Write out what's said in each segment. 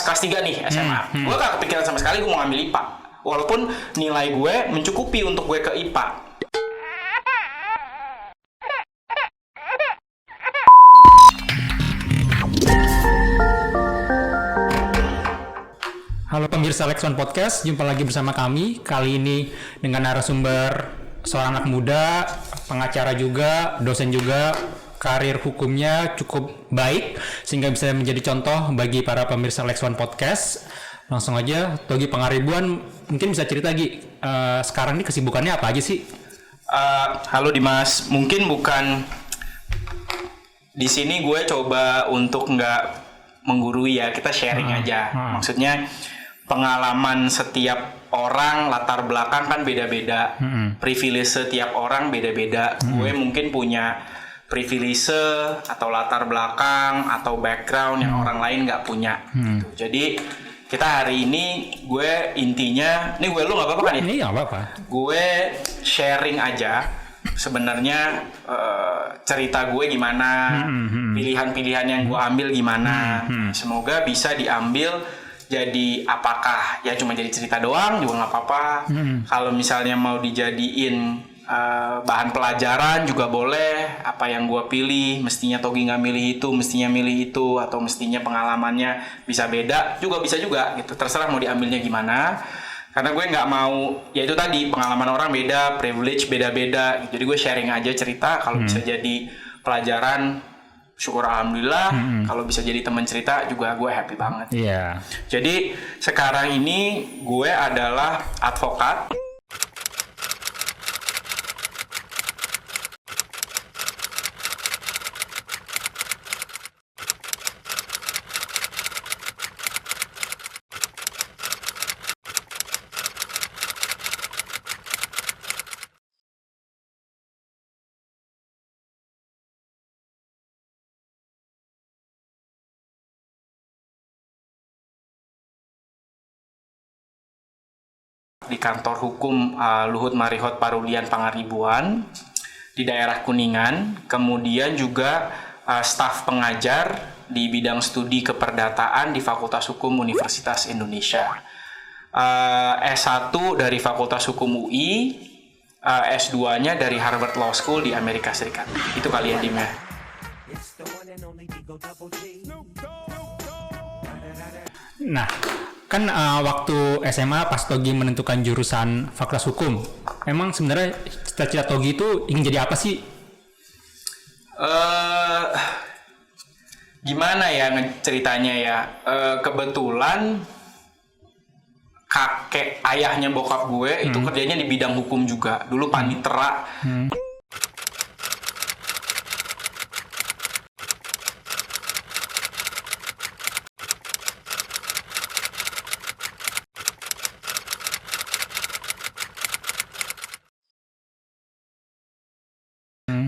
kelas 3 nih SMA. Gue gak kepikiran sama sekali gue mau ngambil IPA. Walaupun nilai gue mencukupi untuk gue ke IPA. Halo pemirsa Lex One Podcast, jumpa lagi bersama kami. Kali ini dengan narasumber seorang anak muda, pengacara juga, dosen juga, karir hukumnya cukup baik sehingga bisa menjadi contoh bagi para pemirsa Lex One Podcast. Langsung aja, Togi Pangaribuan, mungkin bisa cerita Gi, sekarang ini kesibukannya apa aja sih? Halo Dimas, mungkin bukan di sini gue coba untuk nggak menggurui ya, kita sharing aja. Maksudnya pengalaman setiap orang, latar belakang kan beda-beda. Privilege setiap orang beda-beda. Gue mungkin punya privilege atau latar belakang atau background yang orang lain nggak punya. Gitu. Jadi kita hari ini gue intinya, ini gue lu nggak apa-apa kan ya? Ini nggak apa-apa. Gue sharing aja. Sebenarnya cerita gue gimana, pilihan-pilihan yang gue ambil gimana. Semoga bisa diambil. Jadi apakah ya cuma jadi cerita doang juga nggak apa-apa. Kalau misalnya mau dijadiin bahan pelajaran juga boleh. Apa yang gue pilih, mestinya Togi nggak milih itu, mestinya milih itu, atau mestinya pengalamannya bisa beda, juga bisa juga gitu. Terserah mau diambilnya gimana. Karena gue nggak mau, ya itu tadi pengalaman orang beda, privilege beda-beda. Jadi gue sharing aja cerita. Kalau bisa jadi pelajaran, syukur alhamdulillah. Kalau bisa jadi teman cerita juga gue happy banget. Iya. Jadi sekarang ini gue adalah advokat. Di kantor hukum Luhut Marihot Parulian Pangaribuan di daerah Kuningan, kemudian juga staf pengajar di bidang studi keperdataan di Fakultas Hukum Universitas Indonesia. S1 dari Fakultas Hukum UI, S2-nya dari Harvard Law School di Amerika Serikat. Itu kali ya, Dim ya. Nah, kan waktu SMA pas Togi menentukan jurusan Fakultas Hukum, emang sebenarnya cita-cita Togi itu ingin jadi apa sih? Gimana ya ceritanya ya? Kebetulan kakek ayahnya bokap gue itu kerjanya di bidang hukum juga. Dulu panitera.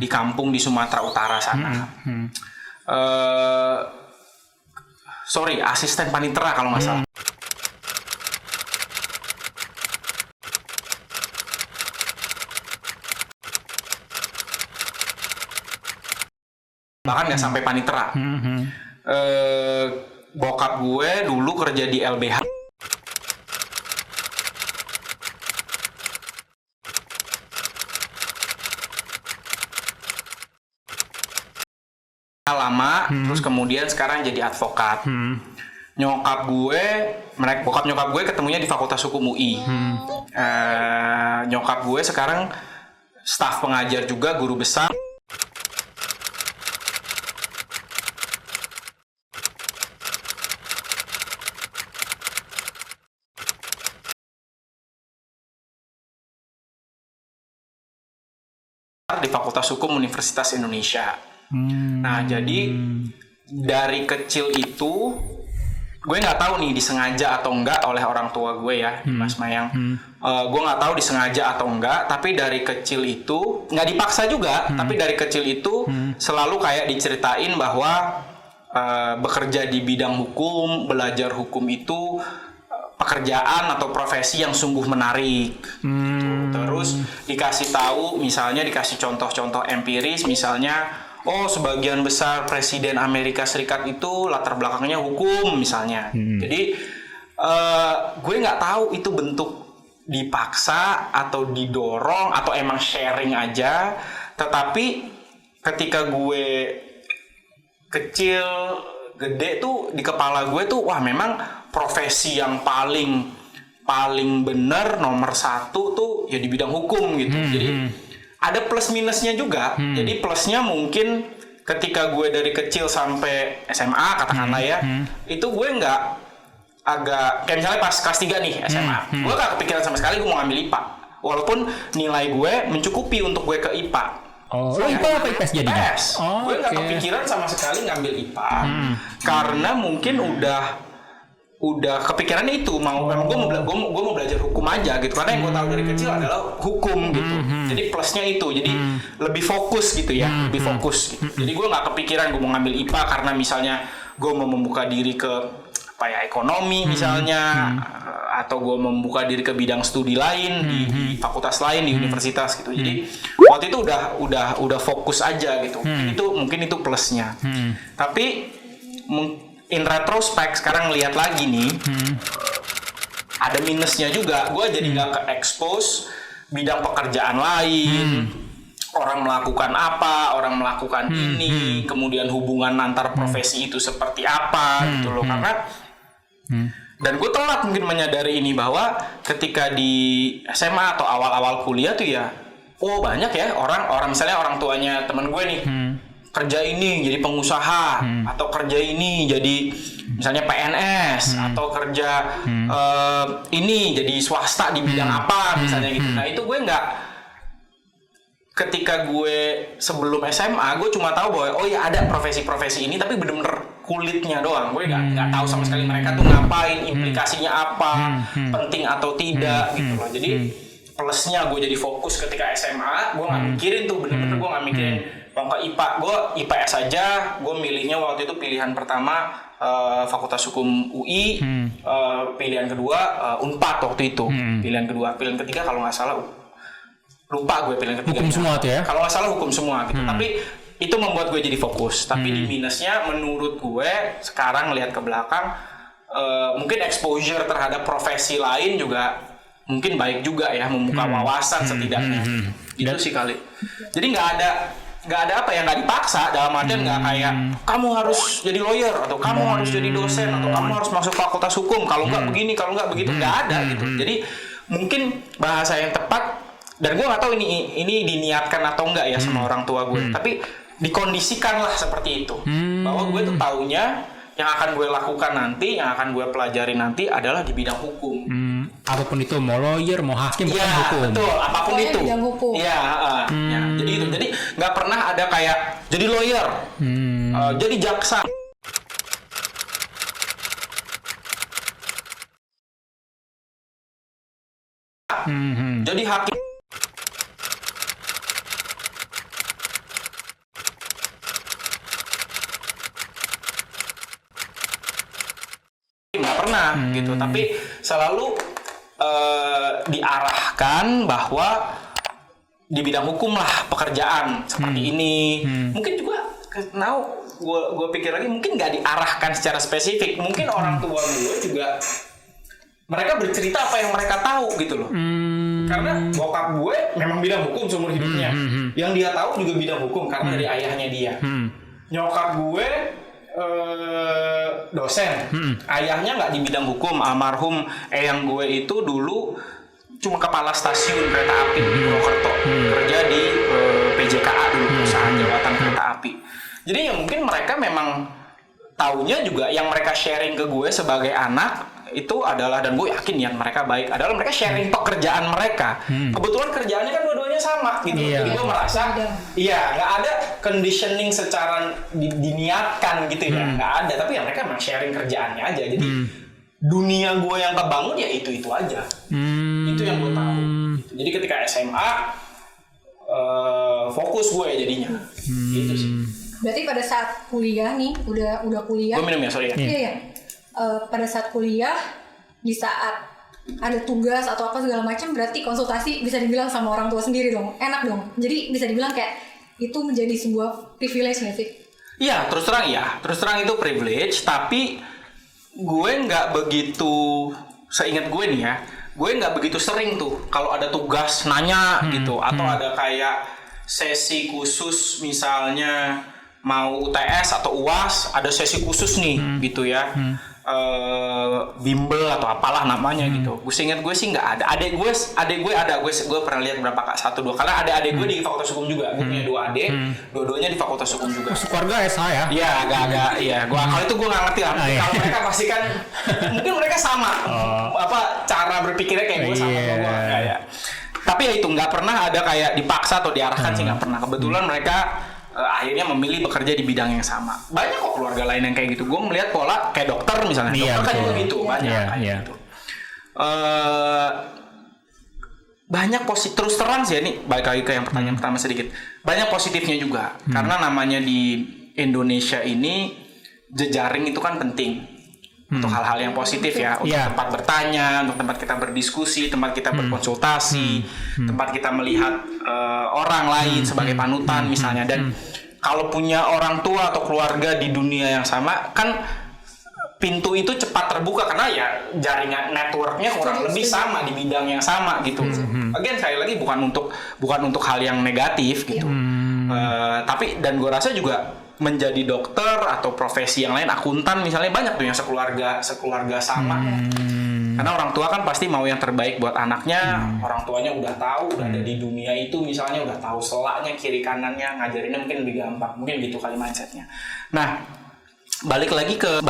Di kampung di Sumatera Utara sana. Sorry, asisten panitera kalau nggak salah. Bahkan nggak sampai panitera. Bokap gue dulu kerja di LBH. Lama, terus kemudian sekarang jadi advokat. Bokap nyokap gue ketemunya di Fakultas Hukum UI. Nyokap gue sekarang staf pengajar juga, guru besar. Di Fakultas Hukum Universitas Indonesia. Nah, jadi dari kecil itu gue nggak tahu nih disengaja atau enggak oleh orang tua gue ya, Mas Mayang. Gue nggak tahu disengaja atau enggak, tapi dari kecil itu nggak dipaksa juga, tapi dari kecil itu selalu kayak diceritain bahwa bekerja di bidang hukum, belajar hukum itu pekerjaan atau profesi yang sungguh menarik. Gitu. Terus dikasih tahu, misalnya dikasih contoh-contoh empiris, misalnya oh sebagian besar presiden Amerika Serikat itu latar belakangnya hukum misalnya. Jadi gue nggak tahu itu bentuk dipaksa atau didorong atau emang sharing aja. Tetapi ketika gue kecil gede tuh di kepala gue tuh wah memang profesi yang paling bener nomor satu tuh ya di bidang hukum gitu. Jadi ada plus minusnya juga. Jadi plusnya mungkin ketika gue dari kecil sampai SMA katakanlah ya, itu gue nggak agak kayak misalnya pas kelas 3 nih SMA, gue gak kepikiran sama sekali gue mau ngambil IPA. Walaupun nilai gue mencukupi untuk gue ke IPA. Oh, lo IPA apa IPS jadinya? IPS. Gue nggak kepikiran sama sekali ngambil IPA karena mungkin udah kepikirannya itu memang gue mau belajar hukum aja gitu, karena yang gue tahu dari kecil adalah hukum gitu. Jadi plusnya itu, jadi lebih fokus gitu ya, lebih fokus gitu. Jadi gue nggak kepikiran gue mau ngambil IPA karena misalnya gue mau membuka diri ke apa ya, ekonomi misalnya, atau gue membuka diri ke bidang studi lain di fakultas lain di universitas gitu. Jadi waktu itu udah fokus aja gitu. Mungkin itu plusnya. Tapi in retrospect sekarang lihat lagi nih, ada minusnya juga. Gue jadi nggak ke-expose bidang pekerjaan lain, orang melakukan apa, orang melakukan ini, kemudian hubungan antar profesi itu seperti apa gitu loh. Karena dan gue telat mungkin menyadari ini, bahwa ketika di SMA atau awal-awal kuliah tuh ya, oh banyak ya orang misalnya orang tuanya temen gue nih, kerja ini jadi pengusaha, atau kerja ini jadi misalnya PNS, atau kerja ini jadi swasta di bidang apa misalnya gitu. Nah itu gue nggak, ketika gue sebelum SMA gue cuma tahu bahwa oh ya ada profesi-profesi ini, tapi bener-bener kulitnya doang. Gue nggak tahu sama sekali mereka tuh ngapain, implikasinya apa, penting atau tidak gitu loh. Jadi plusnya gue jadi fokus ketika SMA, gue nggak mikirin tuh, bener-bener gue nggak mikirin mau ke IPA, gue IPS aja. Gue milihnya waktu itu pilihan pertama Fakultas Hukum UI, pilihan kedua Unpad waktu itu, pilihan ketiga kalau nggak salah lupa gue pilihan ketiga. Hukum semua tuh ya? Kalau nggak salah hukum semua gitu. Tapi itu membuat gue jadi fokus. Tapi di minusnya menurut gue sekarang lihat ke belakang, mungkin exposure terhadap profesi lain juga mungkin baik juga ya, membuka wawasan setidaknya. Itu sih kali. Jadi nggak ada apa yang nggak dipaksa, dalam artian nggak kayak kamu harus jadi lawyer atau kamu harus jadi dosen atau kamu harus masuk fakultas hukum, kalau nggak begini, kalau nggak begitu, nggak ada gitu. Jadi mungkin bahasa yang tepat, dan gue nggak tahu ini diniatkan atau enggak ya sama orang tua gue, tapi dikondisikan lah seperti itu, bahwa gue tuh taunya yang akan gue lakukan nanti, yang akan gue pelajari nanti adalah di bidang hukum. Apapun itu, mau lawyer, mau hakim, bukan hukum. Iya betul, apapun itu. Bidang hukum. Iya, ya, jadi itu. Jadi nggak pernah ada kayak jadi lawyer, jadi jaksa. Jadi hakim. Nggak pernah gitu, tapi selalu diarahkan bahwa di bidang hukum lah pekerjaan seperti ini. Mungkin juga gue pikir lagi, mungkin nggak diarahkan secara spesifik. Mungkin orang tua gue juga mereka bercerita apa yang mereka tahu gitu loh. Karena bokap gue memang bidang hukum seumur hidupnya. Yang dia tahu juga bidang hukum karena dari ayahnya dia. Nyokap gue dosen, ayahnya nggak di bidang hukum. Almarhum eyang gue itu dulu cuma kepala stasiun kereta api di Purwokerto, kerja di PJKA dulu, perusahaan jawatan kereta api. Jadi ya mungkin mereka memang taunya juga, yang mereka sharing ke gue sebagai anak itu adalah, dan gue yakin ya mereka baik, adalah mereka sharing pekerjaan mereka. Kebetulan kerjaannya kan dua-duanya sama gitu. Jadi gue merasa iya nggak ada conditioning secara diniatkan gitu ya, nggak ada. Tapi ya mereka memang sharing kerjaannya aja. Jadi dunia gue yang kebangun ya itu aja. Itu yang gue tahu. Jadi ketika SMA fokus gue jadinya. Gitu sih. Berarti pada saat kuliah nih, udah kuliah. Gue minum ya, sorry ya. Iya. Pada saat kuliah, di saat ada tugas atau apa segala macam, berarti konsultasi bisa dibilang sama orang tua sendiri dong, enak dong. Jadi bisa dibilang kayak itu menjadi sebuah privilege nggak sih? Iya, terus terang itu privilege, tapi gue nggak begitu, seingat gue nih ya, gue nggak begitu sering tuh kalau ada tugas nanya gitu, atau ada kayak sesi khusus misalnya mau UTS atau UAS, ada sesi khusus nih gitu ya. Bimbel atau apalah namanya gitu. Gue ingat gue sih nggak ada. Adek gue ada. Gue pernah lihat berapa kak, 1-2. Karena ada adek gue di Fakultas Hukum juga. Gue punya 2 adek, dua-duanya di Fakultas Hukum juga. Keluarga SH ya? Iya, agak-agak. Iya, kalau itu gue nggak ngerti lah. Kalau mereka pasti kan, mungkin mereka sama. Apa cara berpikirnya kayak gue sama gue kayak. Tapi ya itu nggak pernah ada kayak dipaksa atau diarahkan sih, nggak pernah. Kebetulan mereka akhirnya memilih bekerja di bidang yang sama. Banyak kok keluarga lain yang kayak gitu. Gue melihat pola kayak dokter misalnya. Dokter kan juga gitu, banyak kayak gitu. Banyak positif, terus terang sih ini balik lagi ke yang pertanyaan pertama sedikit. Banyak positifnya juga. Karena namanya di Indonesia ini jejaring itu kan penting. Untuk hal-hal yang positif ya, untuk tempat bertanya, untuk tempat kita berdiskusi, tempat kita berkonsultasi, tempat kita melihat orang lain sebagai panutan misalnya. Dan kalau punya orang tua atau keluarga di dunia yang sama, kan pintu itu cepat terbuka karena ya jaringan networknya kurang lebih sama di bidang yang sama gitu. Again sekali lagi bukan untuk hal yang negatif gitu. Tapi dan gue rasa juga menjadi dokter atau profesi yang lain, akuntan misalnya, banyak tuh yang sekeluarga sama. Karena orang tua kan pasti mau yang terbaik buat anaknya. Orang tuanya udah tahu, udah ada di dunia itu misalnya, udah tahu selaknya, kiri kanannya, ngajarinnya mungkin lebih gampang. Mungkin gitu kali mindsetnya. Nah, balik lagi ke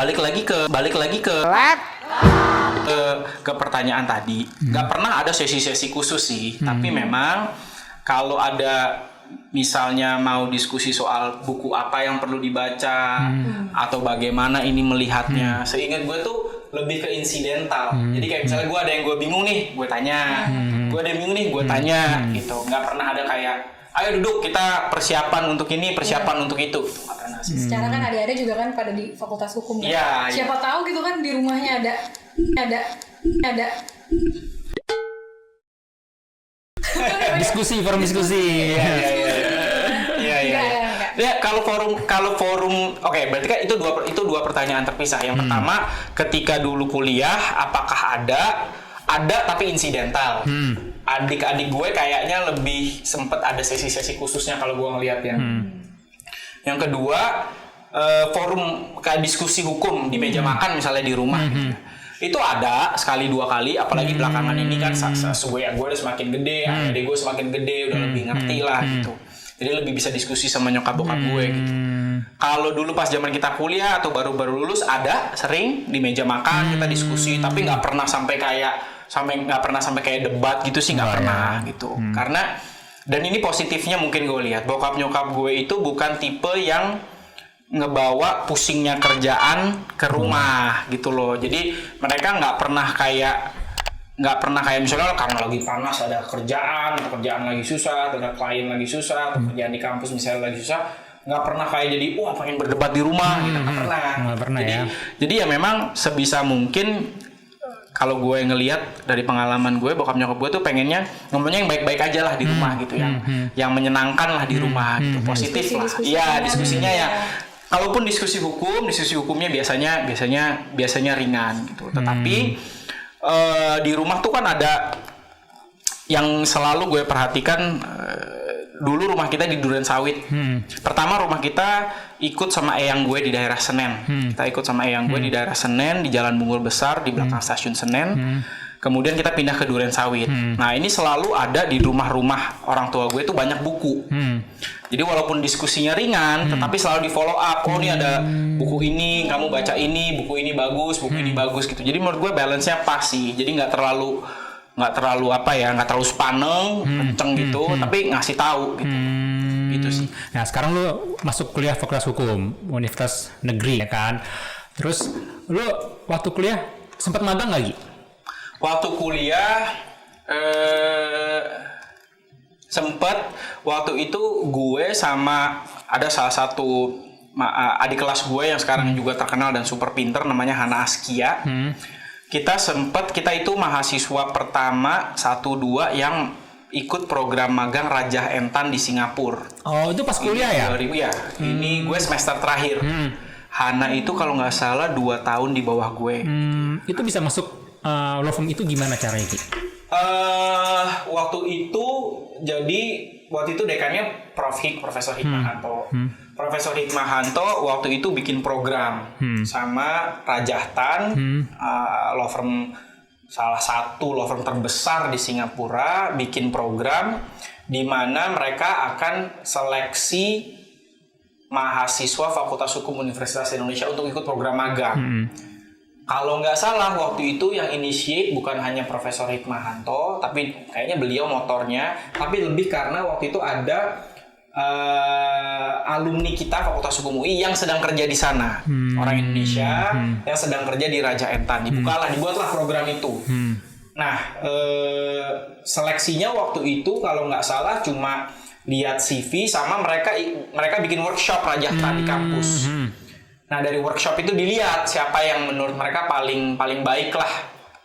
pertanyaan tadi. Gak pernah ada sesi-sesi khusus sih, tapi memang kalau ada misalnya mau diskusi soal buku apa yang perlu dibaca atau bagaimana ini melihatnya, seingat gue tuh lebih ke insidental. Jadi kayak misalnya gue ada yang gue bingung nih, gue tanya. Gue ada yang bingung nih, gue tanya gitu. Nggak pernah ada kayak, ayo duduk kita persiapan untuk ini, persiapan untuk itu. Nggak pernah sih. Secara kan adik-adik juga kan pada di Fakultas Hukum kan. Iya. Siapa tahu gitu kan di rumahnya ada diskusi. Ya kalau forum, oke, berarti kan itu dua pertanyaan terpisah. Yang pertama, ketika dulu kuliah, apakah ada tapi insidental. Adik-adik gue kayaknya lebih sempet ada sesi-sesi khususnya kalau gue ngeliat ya. Yang kedua, forum kayak diskusi hukum di meja makan misalnya di rumah. Itu ada sekali 2 kali, apalagi belakangan ini kan gue udah semakin gede, adik gue semakin gede, udah lebih ngerti lah gitu. Jadi lebih bisa diskusi sama nyokap bokap gue gitu. Kalau dulu pas zaman kita kuliah atau baru-baru lulus ada sering di meja makan kita diskusi, tapi nggak pernah sampai kayak debat gitu sih, nggak pernah gitu. Karena dan ini positifnya mungkin gue lihat bokap nyokap gue itu bukan tipe yang ngebawa pusingnya kerjaan ke rumah gitu loh. Jadi mereka nggak pernah kayak misalnya karena lagi panas ada kerjaan lagi susah, ada klien lagi susah, atau kerjaan di kampus misalnya lagi susah, nggak pernah kayak jadi pengen berdebat di rumah gitu, nggak pernah. Jadi ya memang sebisa mungkin kalau gue ngelihat dari pengalaman gue, bokap nyokap gue tuh pengennya ngomongnya yang baik-baik aja lah di rumah gitu, yang menyenangkan lah di rumah gitu, positif lah. Iya, diskusinya ya. Kalaupun diskusi hukumnya biasanya ringan gitu. Tetapi di rumah tuh kan ada yang selalu gue perhatikan. Dulu rumah kita di Duren Sawit. Pertama rumah kita ikut sama eyang gue di daerah Senen. Kita ikut sama eyang gue di daerah Senen, di Jalan Bungur Besar, di belakang stasiun Senen. Kemudian kita pindah ke Duren Sawit. Nah ini selalu ada di rumah-rumah orang tua gue itu banyak buku. Jadi walaupun diskusinya ringan, tetapi selalu di follow up. Oh ini ada buku ini, kamu baca ini, buku ini bagus gitu. Jadi menurut gue balance-nya pas sih. Jadi nggak terlalu sepaneng, kenceng gitu, tapi ngasih tahu gitu. Gitu sih. Nah sekarang lu masuk kuliah Fakultas Hukum Universitas Negeri ya kan. Terus lu waktu kuliah sempat magang nggak Gi? Waktu kuliah sempet. Waktu itu gue sama ada salah satu adik kelas gue yang sekarang juga terkenal dan super pinter, namanya Hana Askia. Kita itu mahasiswa pertama 1-2 yang ikut program magang Raja Entan di Singapura. Oh, itu pas kuliah ya? 2000 ya. Ini gue semester terakhir. Hana itu kalau nggak salah 2 tahun di bawah gue. Itu bisa masuk law firm itu gimana caranya, Ki? Waktu itu dekannya Profesor Hikmahanto. Profesor Hikmahanto waktu itu bikin program sama Rajahtan, law firm, salah satu law firm terbesar di Singapura, bikin program di mana mereka akan seleksi mahasiswa Fakultas Hukum Universitas Indonesia untuk ikut program magang. Kalau nggak salah waktu itu yang initiate bukan hanya Profesor Hikmahanto, tapi kayaknya beliau motornya, tapi lebih karena waktu itu ada alumni kita Fakultas Hukum UI yang sedang kerja di sana, orang Indonesia yang sedang kerja di Raja Entan. Dibuatlah program itu. Nah, seleksinya waktu itu kalau nggak salah cuma lihat CV sama mereka bikin workshop Rajahtan di kampus. Nah, dari workshop itu dilihat siapa yang menurut mereka paling baik lah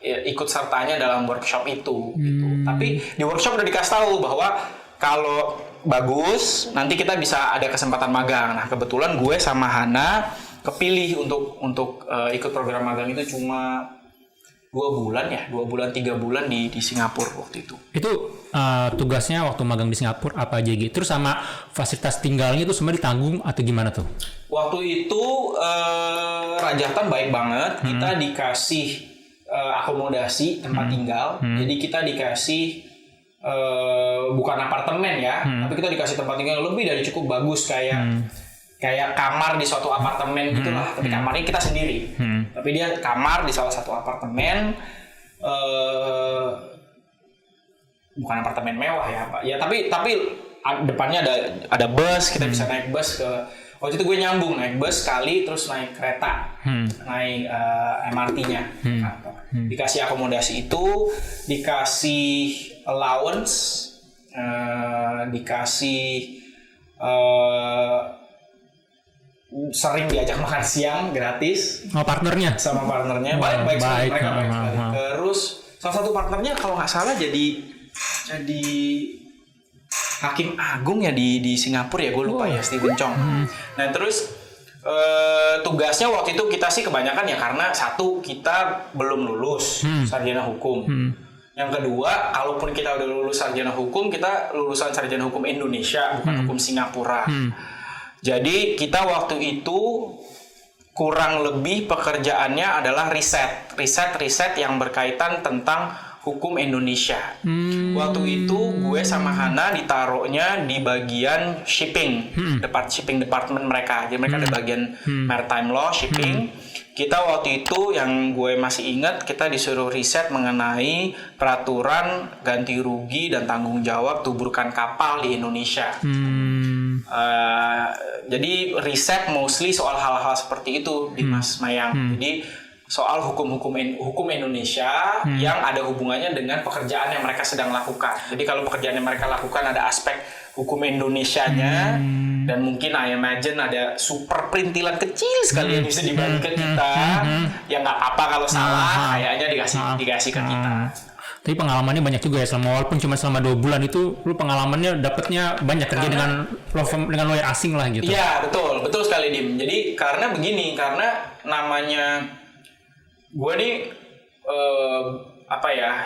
ikut sertanya dalam workshop itu. Gitu. Tapi di workshop udah dikasih tahu bahwa kalau bagus nanti kita bisa ada kesempatan magang. Nah, kebetulan gue sama Hana kepilih untuk ikut program magang itu cuma 2 bulan 3 bulan di Singapura waktu itu. Itu tugasnya waktu magang di Singapura apa aja gitu? Terus sama fasilitas tinggalnya itu semua ditanggung atau gimana tuh? Waktu itu Rajahtan baik banget. Kita dikasih akomodasi tempat tinggal. Jadi kita dikasih bukan apartemen ya, tapi kita dikasih tempat tinggal yang lebih dari cukup bagus, kayak kamar di suatu apartemen gitulah. Tapi kamarnya kita sendiri. Tapi dia kamar di salah satu apartemen, bukan apartemen mewah ya Pak. Ya tapi depannya ada bus, kita bisa naik bus ke. Waktu itu gue nyambung naik bus sekali, terus naik kereta, naik MRT-nya. Dikasih akomodasi itu, dikasih allowance, dikasih sering diajak makan siang gratis sama partnernya baik sekali, mereka baik sekali. Terus salah satu partnernya kalau nggak salah jadi hakim agung ya di Singapura ya, gue lupa ya, Steven Chong. Nah terus tugasnya waktu itu kita sih kebanyakan ya karena satu kita belum lulus sarjana hukum. Yang kedua, kalaupun kita udah lulus sarjana hukum, kita lulusan sarjana hukum Indonesia, bukan hukum Singapura. Jadi kita waktu itu kurang lebih pekerjaannya adalah riset yang berkaitan tentang hukum Indonesia. Waktu itu gue sama Hana ditaruhnya di bagian shipping, shipping department mereka. Jadi mereka ada bagian maritime law, shipping. Kita waktu itu yang gue masih ingat, kita disuruh riset mengenai peraturan ganti rugi dan tanggung jawab tuburkan kapal di Indonesia. Jadi riset mostly soal hal-hal seperti itu di Mas Mayang. Jadi soal hukum Indonesia yang ada hubungannya dengan pekerjaan yang mereka sedang lakukan. Jadi kalau pekerjaan yang mereka lakukan ada aspek hukum Indonesianya, dan mungkin I imagine ada super perintilan kecil sekali yang bisa dibagi ke kita, ya nggak apa kalau salah, kayaknya dikasih ke kita. Tapi pengalamannya banyak juga ya, walaupun cuma selama 2 bulan itu lu pengalamannya dapatnya banyak kerja dengan lawyer asing lah gitu. Iya betul sekali Dim. Jadi karena namanya gue nih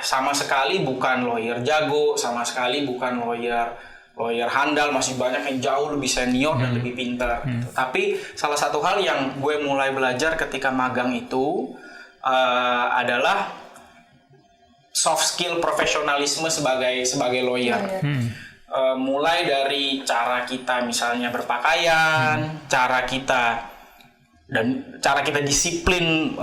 sama sekali bukan lawyer jago, sama sekali bukan lawyer handal, masih banyak yang jauh lebih senior dan lebih pintar. Tapi salah satu hal yang gue mulai belajar ketika magang itu adalah soft skill profesionalisme sebagai lawyer. Mulai dari cara kita misalnya berpakaian, cara kita disiplin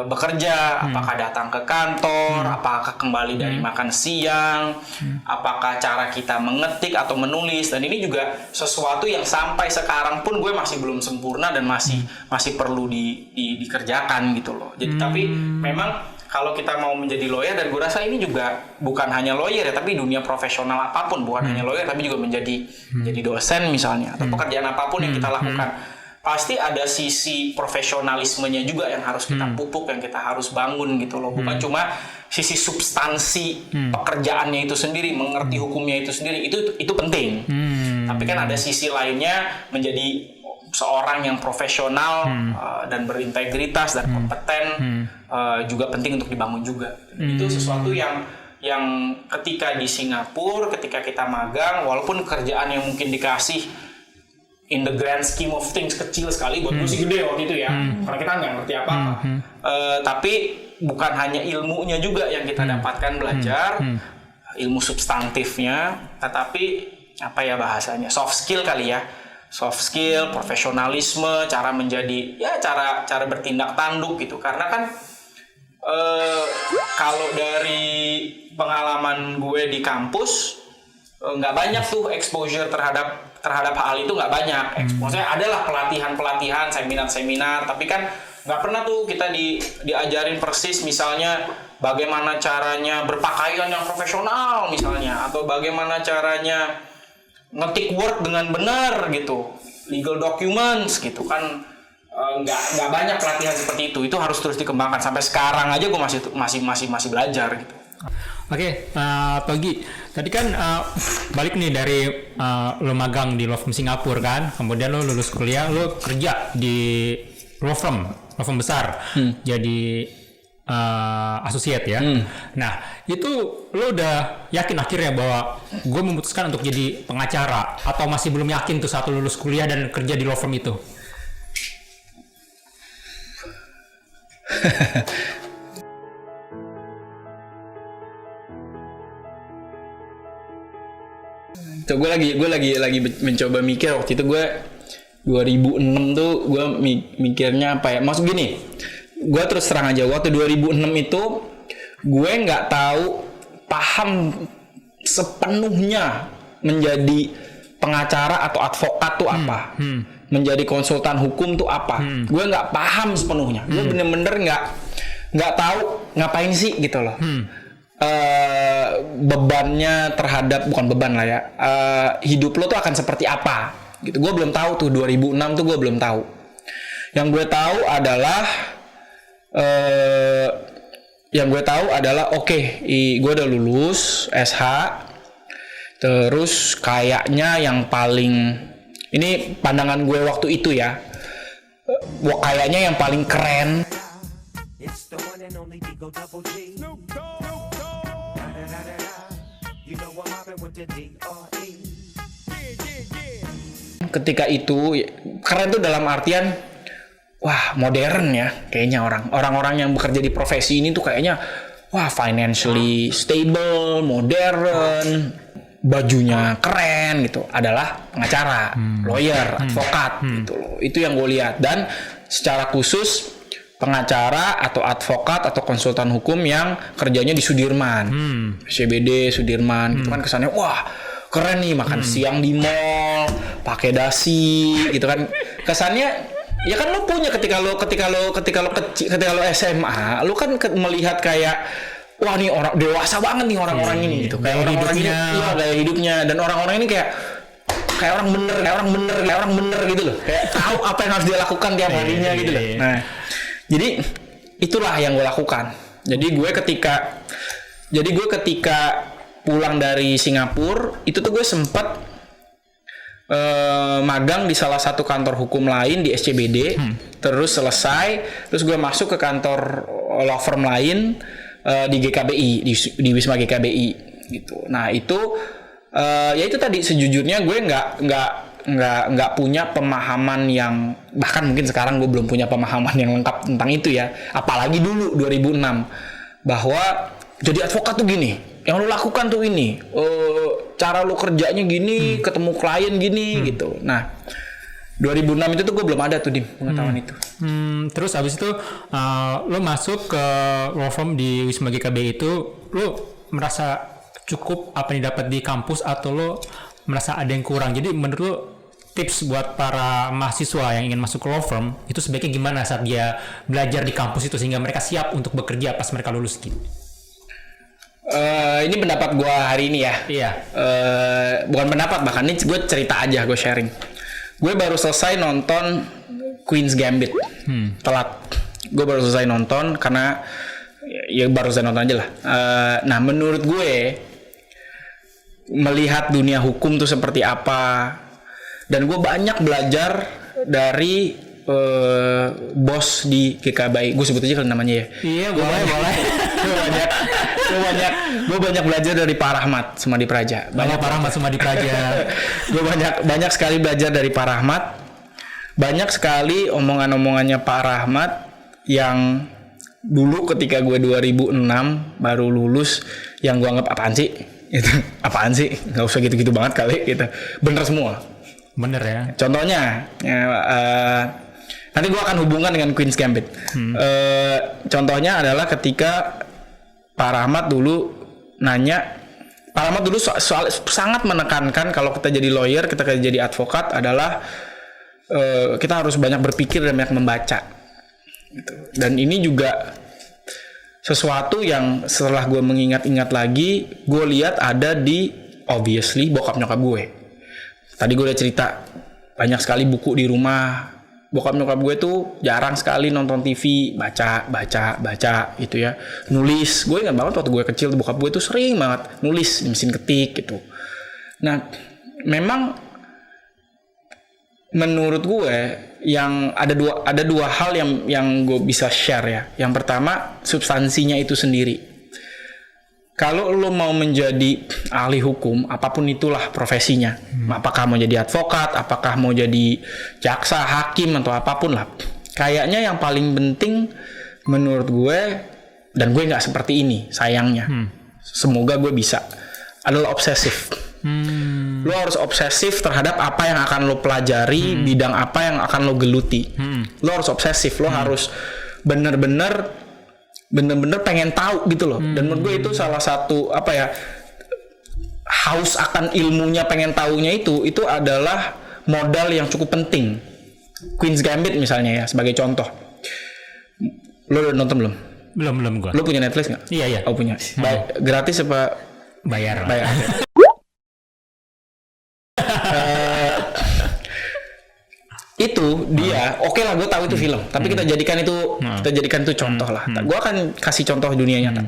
bekerja, apakah datang ke kantor, apakah kembali dari makan siang, apakah cara kita mengetik atau menulis, dan ini juga sesuatu yang sampai sekarang pun gue masih belum sempurna dan masih perlu dikerjakan gitu loh. Jadi tapi memang kalau kita mau menjadi lawyer, dan gue rasa ini juga bukan hanya lawyer ya, tapi dunia profesional apapun, bukan hanya lawyer tapi juga menjadi dosen misalnya, atau pekerjaan apapun yang kita lakukan. Pasti ada sisi profesionalismenya juga yang harus kita pupuk, yang kita harus bangun gitu loh. Bukan cuma sisi substansi pekerjaannya itu sendiri, mengerti hukumnya itu sendiri, itu penting. Tapi kan ada sisi lainnya, menjadi seorang yang profesional dan berintegritas dan kompeten juga penting untuk dibangun juga. Itu sesuatu yang ketika di Singapura, ketika kita magang, walaupun kerjaan yang mungkin dikasih in the grand scheme of things kecil sekali, buat gue sih gede waktu itu ya, karena kita nggak ngerti apa-apa. Tapi bukan hanya ilmunya juga yang kita dapatkan belajar, ilmu substantifnya, tetapi apa ya bahasanya, soft skill kali ya, soft skill, profesionalisme, cara menjadi ya cara bertindak tanduk gitu. Karena kan kalau dari pengalaman gue di kampus nggak banyak tuh exposure terhadap hal itu, nggak banyak. Maksudnya adalah pelatihan, seminar, tapi kan nggak pernah tuh kita diajarin persis misalnya bagaimana caranya berpakaian yang profesional misalnya, atau bagaimana caranya ngetik Word dengan benar gitu, legal documents gitu kan. Nggak banyak pelatihan seperti itu harus terus dikembangkan. Sampai sekarang aja gue masih belajar gitu. Oke, Togi, tadi kan balik nih dari lo magang di law firm Singapura kan, kemudian lo lulus kuliah, lo kerja di law firm besar, jadi associate ya. Nah, itu lo udah yakin akhirnya bahwa gue memutuskan untuk jadi pengacara, atau masih belum yakin tuh saat lo lulus kuliah dan kerja di law firm itu? Tuh gue lagi mencoba mikir. Waktu itu gue 2006 tuh gue mikirnya apa ya, maksud gini, gue terus terang aja, waktu 2006 itu gue nggak paham sepenuhnya menjadi pengacara atau advokat tuh apa, menjadi konsultan hukum tuh apa. Gue nggak paham sepenuhnya. Gue bener-bener nggak tahu ngapain sih gitu loh. Bebannya terhadap, bukan beban lah ya, hidup lo tuh akan seperti apa gitu. Gue belum tahu tuh, 2006 tuh gue belum tahu. Yang gue tahu adalah oke, gue udah lulus SH, terus kayaknya yang paling, ini pandangan gue waktu itu ya, kayaknya yang paling keren ketika itu, keren tuh dalam artian wah modern ya, kayaknya orang-orang yang bekerja di profesi ini tuh kayaknya wah financially stable, modern, bajunya keren gitu, adalah pengacara, lawyer, advokat gitu loh. Itu yang gue lihat. Dan secara khusus pengacara atau advokat atau konsultan hukum yang kerjanya di Sudirman, CBD Sudirman gitu kan, kesannya wah keren nih, makan siang di mall, pakai dasi gitu kan. Kesannya ya kan lo punya ketika lo SMA, lo kan melihat kayak wah nih orang dewasa banget nih orang-orang ini gitu. Kayak orang-orang ini iya gaya hidupnya, dan orang-orang ini kayak orang bener gitu loh. Kayak tahu apa yang harus dia lakukan tiap harinya gitu loh. Nah, jadi itulah yang gue lakukan. Jadi gue ketika pulang dari Singapura itu tuh gue sempat magang di salah satu kantor hukum lain di SCBD, terus selesai, terus gue masuk ke kantor law firm lain di GKBI, di Wisma GKBI gitu. Nah itu ya itu tadi, sejujurnya gue nggak punya pemahaman yang, bahkan mungkin sekarang gue belum punya pemahaman yang lengkap tentang itu ya, apalagi dulu 2006, bahwa jadi advokat tuh gini, yang lo lakukan tuh ini, cara lo kerjanya gini, ketemu klien gini gitu. Nah 2006 itu tuh gue belum ada tuh di pengetahuan itu. Terus abis itu lo masuk ke law firm di Wisma GKB itu, lo merasa cukup apa yang dapat di kampus atau lo merasa ada yang kurang? Jadi menurut lo tips buat para mahasiswa yang ingin masuk ke law firm itu sebaiknya gimana saat dia belajar di kampus itu sehingga mereka siap untuk bekerja pas mereka lulus gitu? Ini pendapat gue hari ini ya. Iya. Bukan pendapat, bahkan ini gue cerita aja, gue sharing. Gue baru selesai nonton Queen's Gambit. Telat. Gue baru selesai nonton karena ya barusan nonton aja lah. Nah menurut gue melihat dunia hukum tuh seperti apa, dan gue banyak belajar dari bos di GKBI. Gue sebut aja kan namanya ya. Iya boleh. Gue banyak belajar dari Pak Rahmat Sumadi Praja. Pak Rahmat Sumadi Praja. Gue banyak sekali belajar dari Pak Rahmat. Banyak sekali omongan-omongannya Pak Rahmat yang dulu ketika gue 2006 baru lulus, yang gue anggap apaan sih? Itu apaan sih? Nggak usah gitu-gitu banget kali gitu. Bener semua. Bener ya. Contohnya, nanti gue akan hubungkan dengan Queen's Gambit. Contohnya adalah ketika Pak Rahmat dulu nanya, Pak Rahmat dulu soal sangat menekankan kalau kita jadi lawyer, kita jadi advokat adalah kita harus banyak berpikir dan banyak membaca. Gitu. Dan ini juga sesuatu yang setelah gue mengingat-ingat lagi, gue lihat ada di obviously bokap nyokap gue. Tadi gue udah cerita banyak sekali buku di rumah. Bokap nyokap gue tuh jarang sekali nonton TV, baca gitu ya. Nulis, gue ingat banget waktu gue kecil bokap gue tuh sering banget nulis di mesin ketik gitu. Nah, memang menurut gue yang ada dua hal yang gue bisa share ya. Yang pertama, substansinya itu sendiri. Kalau lo mau menjadi ahli hukum, apapun itulah profesinya, apakah mau jadi advokat, apakah mau jadi jaksa, hakim, atau apapun lah, kayaknya yang paling penting menurut gue, dan gue nggak seperti ini, sayangnya, semoga gue bisa, adalah obsesif. Lo harus obsesif terhadap apa yang akan lo pelajari, bidang apa yang akan lo geluti. Lo harus obsesif, lo harus bener-bener pengen tahu gitu loh. Dan menurut gue itu salah satu haus akan ilmunya, pengen taunya itu adalah modal yang cukup penting. Queen's Gambit misalnya ya, sebagai contoh. Lo udah nonton belum? Belum gua. Lo punya Netflix nggak? Iya. Oh punya. Gratis apa? Bayar. Itu dia, oke lah gue tahu itu film, tapi kita jadikan itu contoh lah. Gue akan kasih contoh dunia nyata.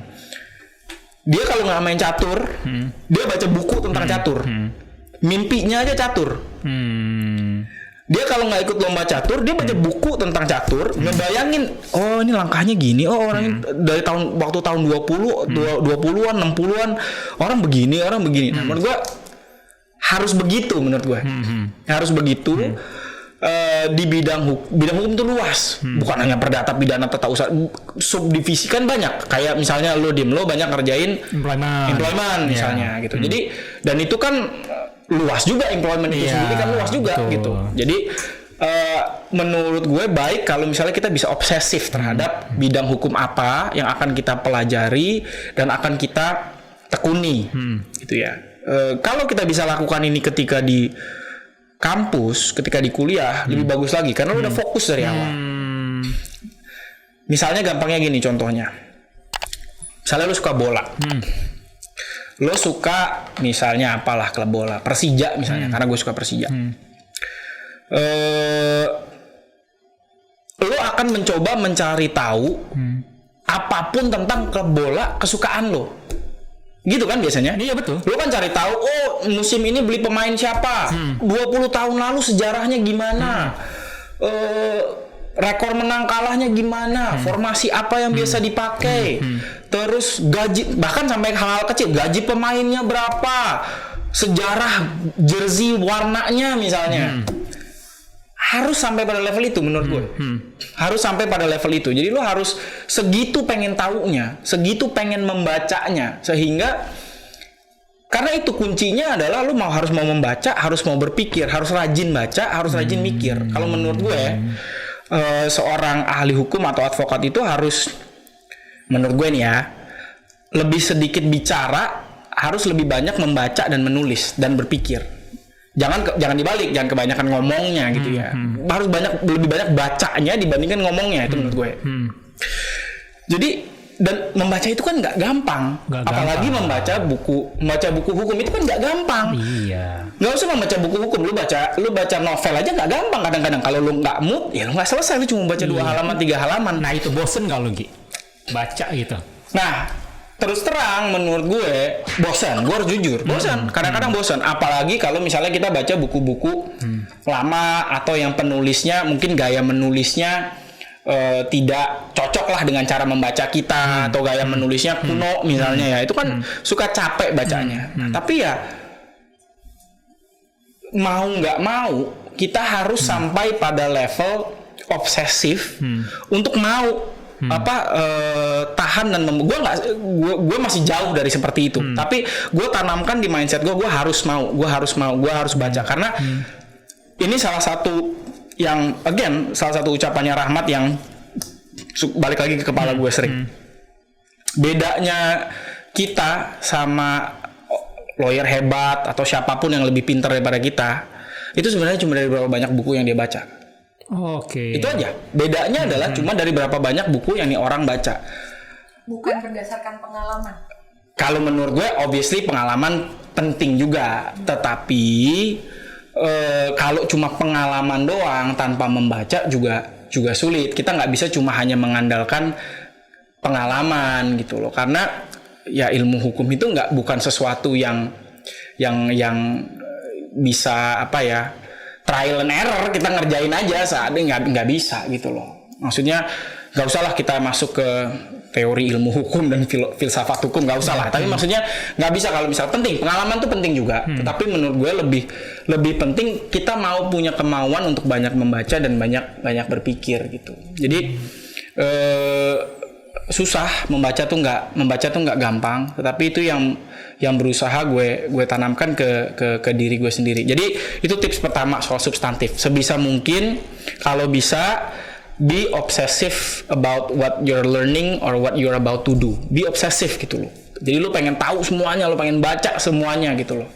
Dia kalau nggak main catur, dia baca buku tentang catur. Mimpinya aja catur. Dia kalau nggak ikut lomba catur, dia baca buku tentang catur, ngebayangin, oh ini langkahnya gini, oh orang dari waktu tahun 20-an, 60-an, orang begini. Nah, menurut gue harus begitu menurut gue. Harus begitu. Di bidang hukum itu luas, bukan hanya perdata, pidana, tata usaha, subdivisi kan banyak. Kayak misalnya lo banyak ngerjain employment misalnya gitu. Jadi dan itu kan luas juga, employment itu sendiri kan luas juga gitu. Jadi menurut gue baik kalau misalnya kita bisa obsesif terhadap bidang hukum apa yang akan kita pelajari dan akan kita tekuni gitu ya. Kalau kita bisa lakukan ini ketika di kampus, ketika di kuliah, lebih bagus lagi karena lo udah fokus dari awal. Misalnya gampangnya gini contohnya, misalnya lo suka bola, lo suka misalnya apalah klub bola, Persija misalnya, karena gue suka Persija. Lo akan mencoba mencari tahu apapun tentang klub bola kesukaan lo. Gitu kan biasanya? Iya betul. Lo kan cari tahu, oh musim ini beli pemain siapa? 20 tahun lalu sejarahnya gimana? Rekor menang kalahnya gimana? Formasi apa yang biasa dipakai? Terus gaji, bahkan sampai hal-hal kecil, gaji pemainnya berapa? Sejarah jersey warnanya misalnya. Harus sampai pada level itu menurut gue. Harus sampai pada level itu. Jadi lo harus segitu pengen taunya, segitu pengen membacanya, sehingga karena itu kuncinya adalah lo harus mau membaca, harus mau berpikir, harus rajin baca, harus rajin mikir. Kalau menurut gue seorang ahli hukum atau advokat itu harus, menurut gue nih ya, lebih sedikit bicara, harus lebih banyak membaca dan menulis dan berpikir. Jangan dibalik, jangan kebanyakan ngomongnya gitu ya. Harus lebih banyak bacanya dibandingkan ngomongnya, itu menurut gue. Jadi dan membaca itu kan nggak gampang. Apalagi membaca buku hukum itu kan nggak gampang. Iya. Nggak usah membaca buku hukum, lu baca novel aja nggak gampang kadang-kadang. Kalau lu nggak mood, ya lu nggak selesai, lu cuma baca 2 halaman 3 halaman. Nah itu bosen kalau Gi baca gitu. Nah, terus terang menurut gue bosan. Gue harus jujur, bosan. Kadang-kadang bosan. Apalagi kalau misalnya kita baca buku-buku lama atau yang penulisnya mungkin gaya menulisnya tidak cocok lah dengan cara membaca kita atau gaya menulisnya kuno misalnya ya. Itu kan suka capek bacanya. Nah, tapi ya mau nggak mau kita harus sampai pada level obsesif untuk mau tahan dan gue masih jauh dari seperti itu. Tapi gue tanamkan di mindset gue harus baca karena ini salah satu yang salah satu ucapannya Rahmat yang balik lagi ke kepala gue sering. Bedanya kita sama lawyer hebat atau siapapun yang lebih pintar daripada kita itu sebenarnya cuma dari berapa banyak buku yang dia baca. Oke. Itu aja. Bedanya adalah cuma dari berapa banyak buku yang nih orang baca. Bukan berdasarkan pengalaman. Kalau menurut gue, obviously pengalaman penting juga. Tetapi kalau cuma pengalaman doang tanpa membaca juga sulit. Kita nggak bisa cuma hanya mengandalkan pengalaman gitu loh. Karena ya ilmu hukum itu bukan sesuatu yang bisa trial and error, kita ngerjain aja saat ini nggak bisa gitu loh. Maksudnya nggak usahlah kita masuk ke teori ilmu hukum dan filsafat hukum, nggak usah lah. Tapi maksudnya nggak bisa kalau misal penting, pengalaman tuh penting juga. Tetapi menurut gue lebih penting kita mau punya kemauan untuk banyak membaca dan banyak berpikir gitu. Jadi susah membaca tuh nggak gampang. Tetapi itu yang berusaha gue tanamkan ke diri gue sendiri. Jadi itu tips pertama soal substantif. Sebisa mungkin kalau bisa be obsessive about what you're learning or what you're about to do. Be obsessive gitu loh. Jadi lu pengen tahu semuanya, lu pengen baca semuanya gitu loh.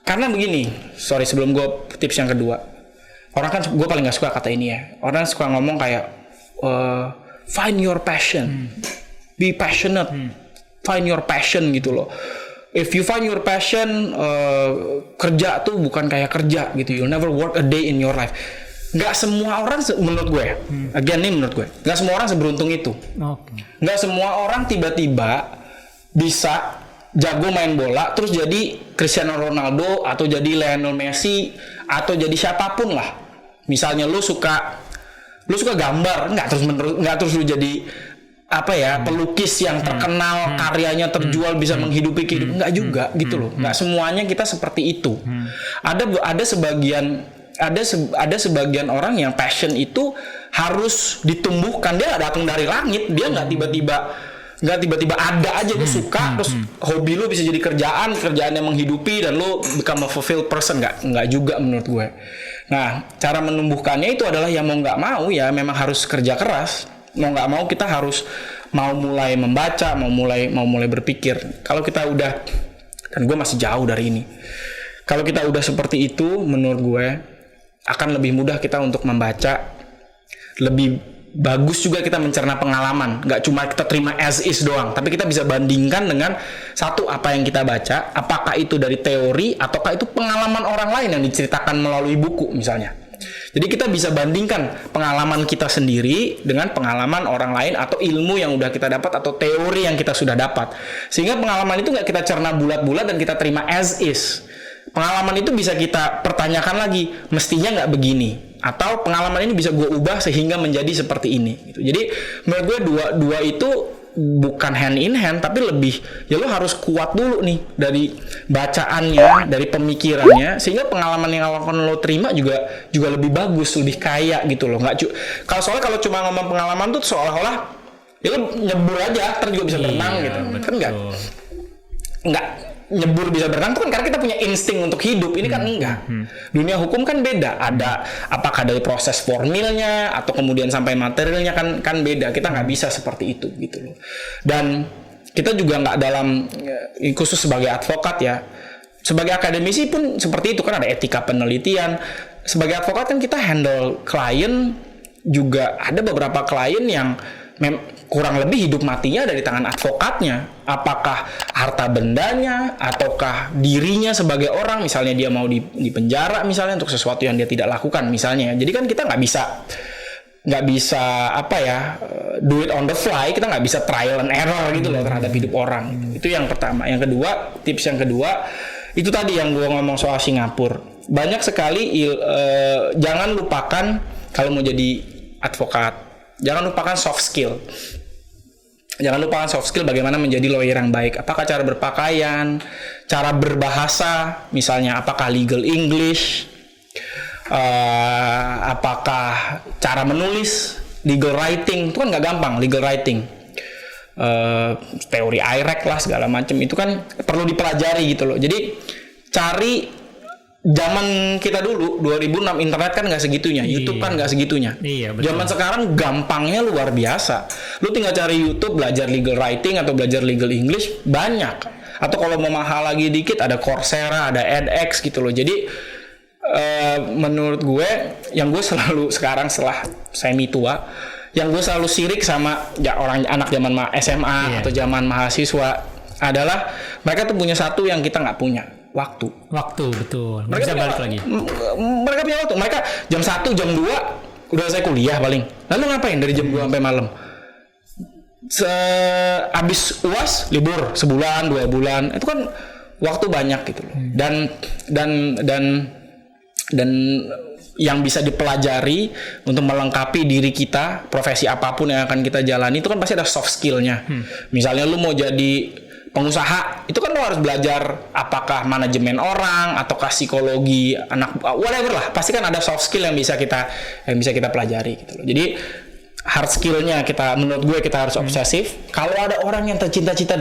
Karena begini, sebelum gue tips yang kedua. Orang kan gue paling gak suka kata ini ya. Orang suka ngomong kayak find your passion. Be passionate. Find your passion gitu loh. If you find your passion, kerja tuh bukan kayak kerja gitu. You'll never work a day in your life. Gak semua orang menurut gue, menurut gue, gak semua orang seberuntung itu. Gak semua orang tiba-tiba bisa jago main bola terus jadi Cristiano Ronaldo atau jadi Lionel Messi atau jadi siapapun lah. Misalnya lu suka gambar, nggak terus lu jadi pelukis yang terkenal, karyanya terjual bisa menghidupi kehidupan, nggak juga gitu loh. Nggak semuanya kita seperti itu. Ada sebagian orang yang passion itu harus ditumbuhkan. Dia nggak datang dari langit, dia nggak tiba-tiba ada aja dia suka terus hobi lu bisa jadi kerjaan yang menghidupi dan lu become a fulfilled person. Nggak juga menurut gue. Nah, cara menumbuhkannya itu adalah ya mau nggak mau ya memang harus kerja keras. Mau nggak mau kita harus mau mulai membaca, mau mulai berpikir. Kalau kita udah, dan gue masih jauh dari ini. Kalau kita udah seperti itu, menurut gue akan lebih mudah kita untuk membaca. Lebih bagus juga kita mencerna pengalaman. Nggak cuma kita terima as is doang, tapi kita bisa bandingkan dengan satu apa yang kita baca, apakah itu dari teori ataukah itu pengalaman orang lain yang diceritakan melalui buku misalnya. Jadi kita bisa bandingkan pengalaman kita sendiri dengan pengalaman orang lain atau ilmu yang udah kita dapat atau teori yang kita sudah dapat. Sehingga pengalaman itu nggak kita cerna bulat-bulat dan kita terima as is. Pengalaman itu bisa kita pertanyakan lagi, mestinya nggak begini. Atau pengalaman ini bisa gue ubah sehingga menjadi seperti ini. Gitu. Jadi menurut gue dua itu bukan hand in hand, tapi lebih ya lo harus kuat dulu nih dari bacaannya, dari pemikirannya, sehingga pengalaman yang akan lo terima juga lebih bagus, lebih kaya gitu loh. Kalau cuma ngomong pengalaman tuh seolah-olah ya lo nyebur aja, ntar juga bisa berenang gitu, kan enggak. Nyebur bisa berenang itu kan karena kita punya insting untuk hidup. Ini kan enggak. Dunia hukum kan beda. Ada apakah dari proses formilnya atau kemudian sampai materialnya kan beda. Kita nggak bisa seperti itu gitu loh. Dan kita juga nggak dalam khusus sebagai advokat ya. Sebagai akademisi pun seperti itu kan ada etika penelitian. Sebagai advokat kan kita handle klien juga ada beberapa klien yang kurang lebih hidup matinya dari tangan advokatnya. Apakah harta bendanya ataukah dirinya sebagai orang, misalnya dia mau di penjara misalnya untuk sesuatu yang dia tidak lakukan misalnya. Jadi kan kita nggak bisa nggak bisa do it on the fly, kita nggak bisa trial and error gitu loh terhadap hidup orang. Itu yang pertama. Yang kedua, tips yang kedua itu tadi yang gue ngomong soal Singapura. Banyak sekali jangan lupakan kalau mau jadi advokat, jangan lupakan soft skill. Jangan lupakan soft skill, bagaimana menjadi lawyer yang baik. Apakah cara berpakaian, cara berbahasa, misalnya apakah legal English, apakah cara menulis, legal writing. Itu kan nggak gampang, legal writing. Teori IREC lah segala macam itu kan perlu dipelajari gitu loh. Jadi cari, zaman kita dulu 2006 internet kan nggak segitunya, YouTube kan nggak segitunya. Iya, betul. Zaman sekarang gampangnya luar biasa. Lu tinggal cari YouTube, belajar legal writing atau belajar legal English banyak. Atau kalau mau mahal lagi dikit ada Coursera, ada edX gitu loh. Jadi menurut gue, yang gue selalu sekarang setelah semi tua, yang gue selalu sirik sama orang anak zaman SMA atau zaman mahasiswa adalah mereka tuh punya satu yang kita nggak punya, waktu betul. Mereka Bisa balik lagi. Mereka punya waktu. Mereka jam 1, jam 2 udah selesai kuliah paling. Lalu ngapain dari jam 2 sampai malam? Abis UAS libur sebulan, 2 bulan. Itu kan waktu banyak gitu loh. Dan yang bisa dipelajari untuk melengkapi diri kita, profesi apapun yang akan kita jalani itu kan pasti ada soft skill-nya. Misalnya lu mau jadi pengusaha, itu kan lo harus belajar apakah manajemen orang ataukah psikologi anak, whatever lah, pasti kan ada soft skill yang bisa kita pelajari gitu loh. Jadi hard skill-nya menurut gue kita harus obsesif. Kalau ada orang yang tercinta-cinta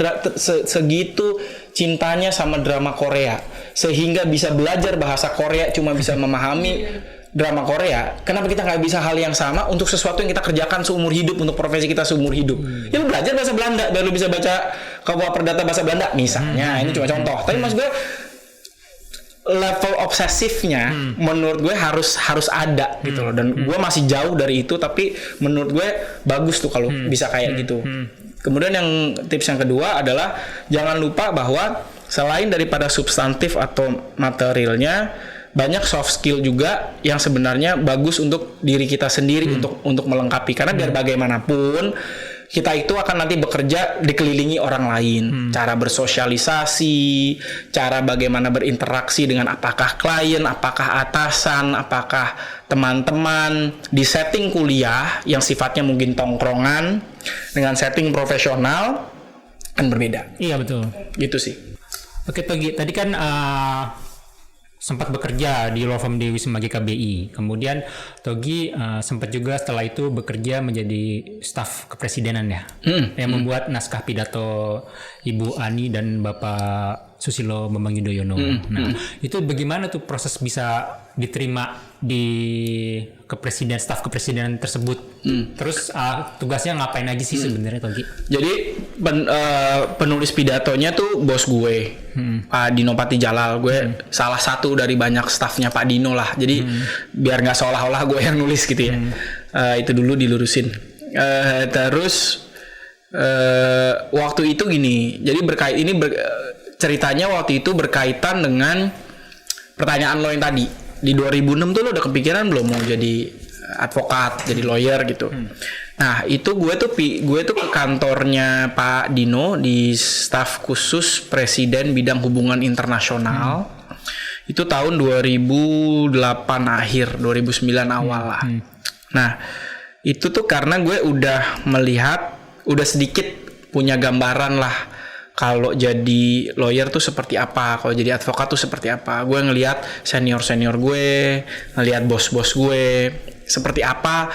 segitu cintanya sama drama Korea sehingga bisa belajar bahasa Korea, cuma bisa memahami drama Korea, kenapa kita nggak bisa hal yang sama untuk sesuatu yang kita kerjakan seumur hidup, untuk profesi kita seumur hidup? Ya lu belajar bahasa Belanda biar lu bisa baca Kawa Perdata bahasa Belanda misalnya. Ini cuma contoh, tapi maksud gue level obsesifnya menurut gue harus ada gitu loh. Dan gue masih jauh dari itu, tapi menurut gue bagus tuh kalau bisa kayak gitu. Kemudian yang tips yang kedua adalah jangan lupa bahwa selain daripada substantif atau materialnya, banyak soft skill juga yang sebenarnya bagus untuk diri kita sendiri, untuk melengkapi. Karena biar bagaimanapun kita itu akan nanti bekerja dikelilingi orang lain. Cara bersosialisasi, cara bagaimana berinteraksi dengan apakah klien, apakah atasan, apakah teman-teman. Di setting kuliah yang sifatnya mungkin tongkrongan dengan setting profesional kan berbeda. Iya, betul. Gitu sih. Oke, Togi, tadi kan sempat bekerja di law firm Dewi Sema GKBI. Kemudian Togi sempat juga setelah itu bekerja menjadi staf kepresidenan ya, yang membuat naskah pidato Ibu Ani dan Bapak Susilo Bambang Yudhoyono. Nah, itu bagaimana tuh proses bisa diterima di staf kepresidenan tersebut? Terus tugasnya ngapain aja sih sebenarnya, Togi? Jadi penulis pidatonya tuh bos gue, Pak Dino Patijalal. Gue salah satu dari banyak stafnya Pak Dino lah. Jadi biar nggak seolah-olah gue yang nulis gitu ya. Itu dulu dilurusin. Terus waktu itu gini. Jadi ceritanya waktu itu berkaitan dengan pertanyaan lo yang tadi. Di 2006 tuh lo udah kepikiran belum mau jadi advokat, jadi lawyer gitu. Nah, itu gue tuh ke kantornya Pak Dino di staf khusus Presiden bidang hubungan internasional. Itu tahun 2008 akhir, 2009 awal lah. Nah, itu tuh karena gue udah sedikit punya gambaran lah kalau jadi lawyer tuh seperti apa, kalau jadi advokat tuh seperti apa. Gue ngelihat senior gue, ngelihat bos gue, seperti apa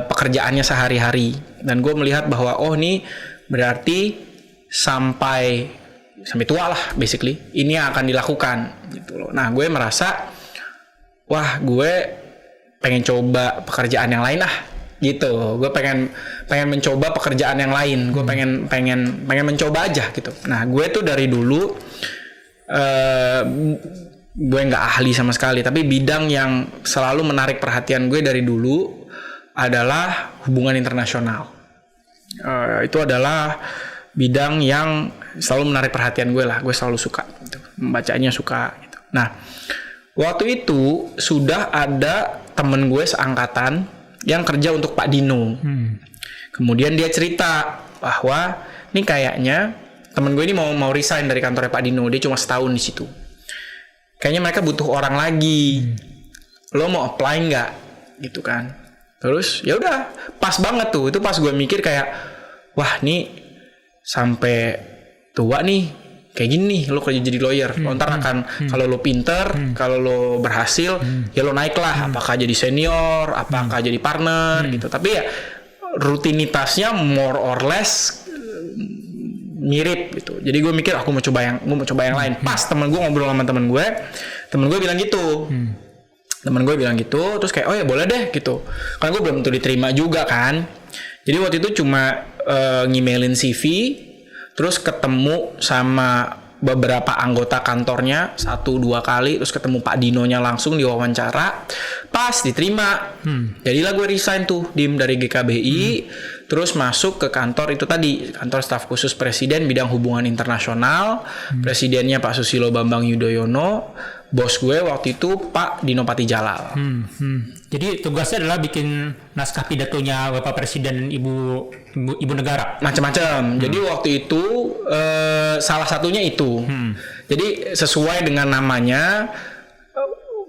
pekerjaannya sehari-hari. Dan gue melihat bahwa ini berarti sampai tua lah basically, ini yang akan dilakukan gitu loh. Nah, gue merasa gue pengen coba pekerjaan yang lain lah. Gitu, gue pengen mencoba pekerjaan yang lain, gue pengen mencoba aja gitu. Nah, gue tuh dari dulu gue nggak ahli sama sekali, tapi bidang yang selalu menarik perhatian gue dari dulu adalah hubungan internasional. Itu adalah bidang yang selalu menarik perhatian gue lah, gue selalu suka gitu. Membacanya suka gitu. Nah, waktu itu sudah ada temen gue seangkatan yang kerja untuk Pak Dino. Kemudian dia cerita bahwa ini kayaknya temen gue ini mau resign dari kantornya Pak Dino, dia cuma setahun di situ. Kayaknya mereka butuh orang lagi. Lo mau apply nggak? Gitu kan. Terus ya udah, pas banget tuh. Itu pas gue mikir kayak, wah nih sampai tua nih kayak gini nih lo kerja jadi lawyer. Lo ntar akan kalau lo pinter, kalau lo berhasil, ya lo naik lah. Apakah jadi senior, apakah jadi partner gitu. Tapi ya rutinitasnya more or less mirip gitu. Jadi gue mikir aku mau coba yang lain. Pas temen gue ngobrol sama temen gue bilang gitu. Temen gue bilang gitu, terus kayak oh ya boleh deh gitu. Karena gue belum tentu diterima juga kan. Jadi waktu itu cuma ngemailin CV, terus ketemu sama beberapa anggota kantornya 1-2 kali, terus ketemu Pak Dinonya langsung diwawancara, pas diterima. Jadilah gue resign tuh dari GKBI, terus masuk ke kantor itu tadi, kantor staf khusus presiden bidang hubungan internasional. Presidennya Pak Susilo Bambang Yudhoyono, bos gue waktu itu Pak Dino Patijalal. Jadi tugasnya adalah bikin naskah pidatonya Bapak Presiden dan Ibu Negara. Macam-macam. Jadi waktu itu salah satunya itu. Jadi sesuai dengan namanya.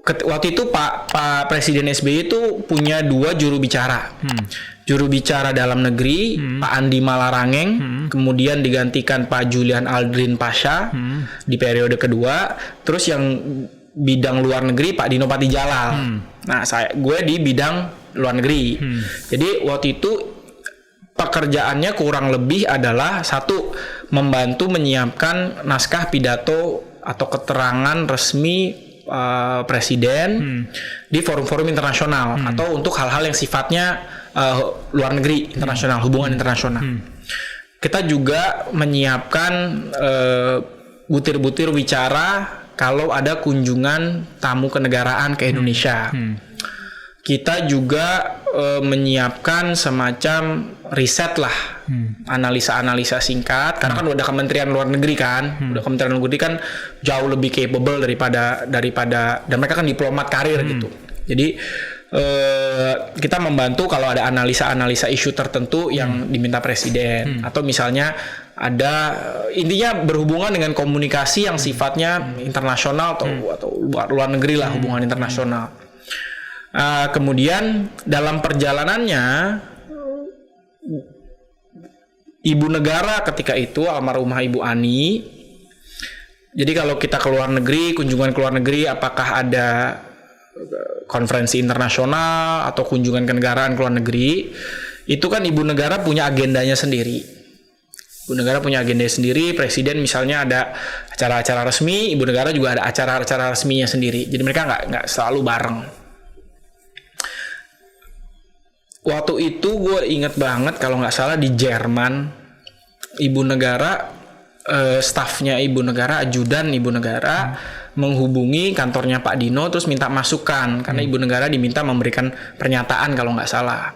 Waktu itu Pak Presiden SBY itu punya 2 juru bicara. Juru bicara dalam negeri Pak Andi Malarangeng, kemudian digantikan Pak Julian Aldrin Pasha di periode kedua. Terus yang bidang luar negeri Pak Dino Patijalal. Nah, gue di bidang luar negeri. Jadi waktu itu pekerjaannya kurang lebih adalah satu, membantu menyiapkan naskah pidato atau keterangan resmi presiden di forum-forum internasional atau untuk hal-hal yang sifatnya luar negeri, internasional, hubungan internasional. Kita juga menyiapkan butir-butir bicara kalau ada kunjungan tamu kenegaraan ke Indonesia. Kita juga menyiapkan semacam riset lah, analisa-analisa singkat, karena kan udah Kementerian Luar Negeri kan, udah Kementerian Luar Negeri kan jauh lebih capable daripada dan mereka kan diplomat karir gitu. Jadi kita membantu kalau ada analisa-analisa isu tertentu yang diminta presiden, atau misalnya ada intinya berhubungan dengan komunikasi yang sifatnya internasional atau luar negeri lah, hubungan internasional. Kemudian dalam perjalanannya Ibu Negara ketika itu almarhumah Ibu Ani. Jadi kalau kita ke luar negeri, kunjungan ke luar negeri, apakah ada konferensi internasional atau kunjungan kenegaraan ke luar negeri, itu kan Ibu Negara punya agendanya sendiri. Ibu Negara punya agenda sendiri, presiden misalnya ada acara-acara resmi, Ibu Negara juga ada acara-acara resminya sendiri. Jadi mereka nggak selalu bareng. Waktu itu gue inget banget kalau nggak salah di Jerman, Ibu Negara, stafnya Ibu Negara, ajudan Ibu Negara menghubungi kantornya Pak Dino terus minta masukan karena Ibu Negara diminta memberikan pernyataan kalau nggak salah.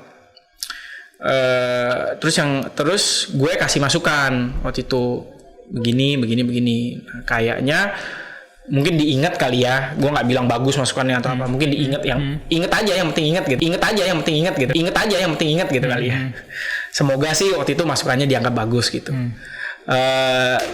Terus gue kasih masukan waktu itu begini. Nah, kayaknya mungkin diingat kali ya, gue nggak bilang bagus masukannya atau apa, mungkin diingat inget aja yang penting ingat gitu kali ya. Semoga sih waktu itu masukannya dianggap bagus gitu.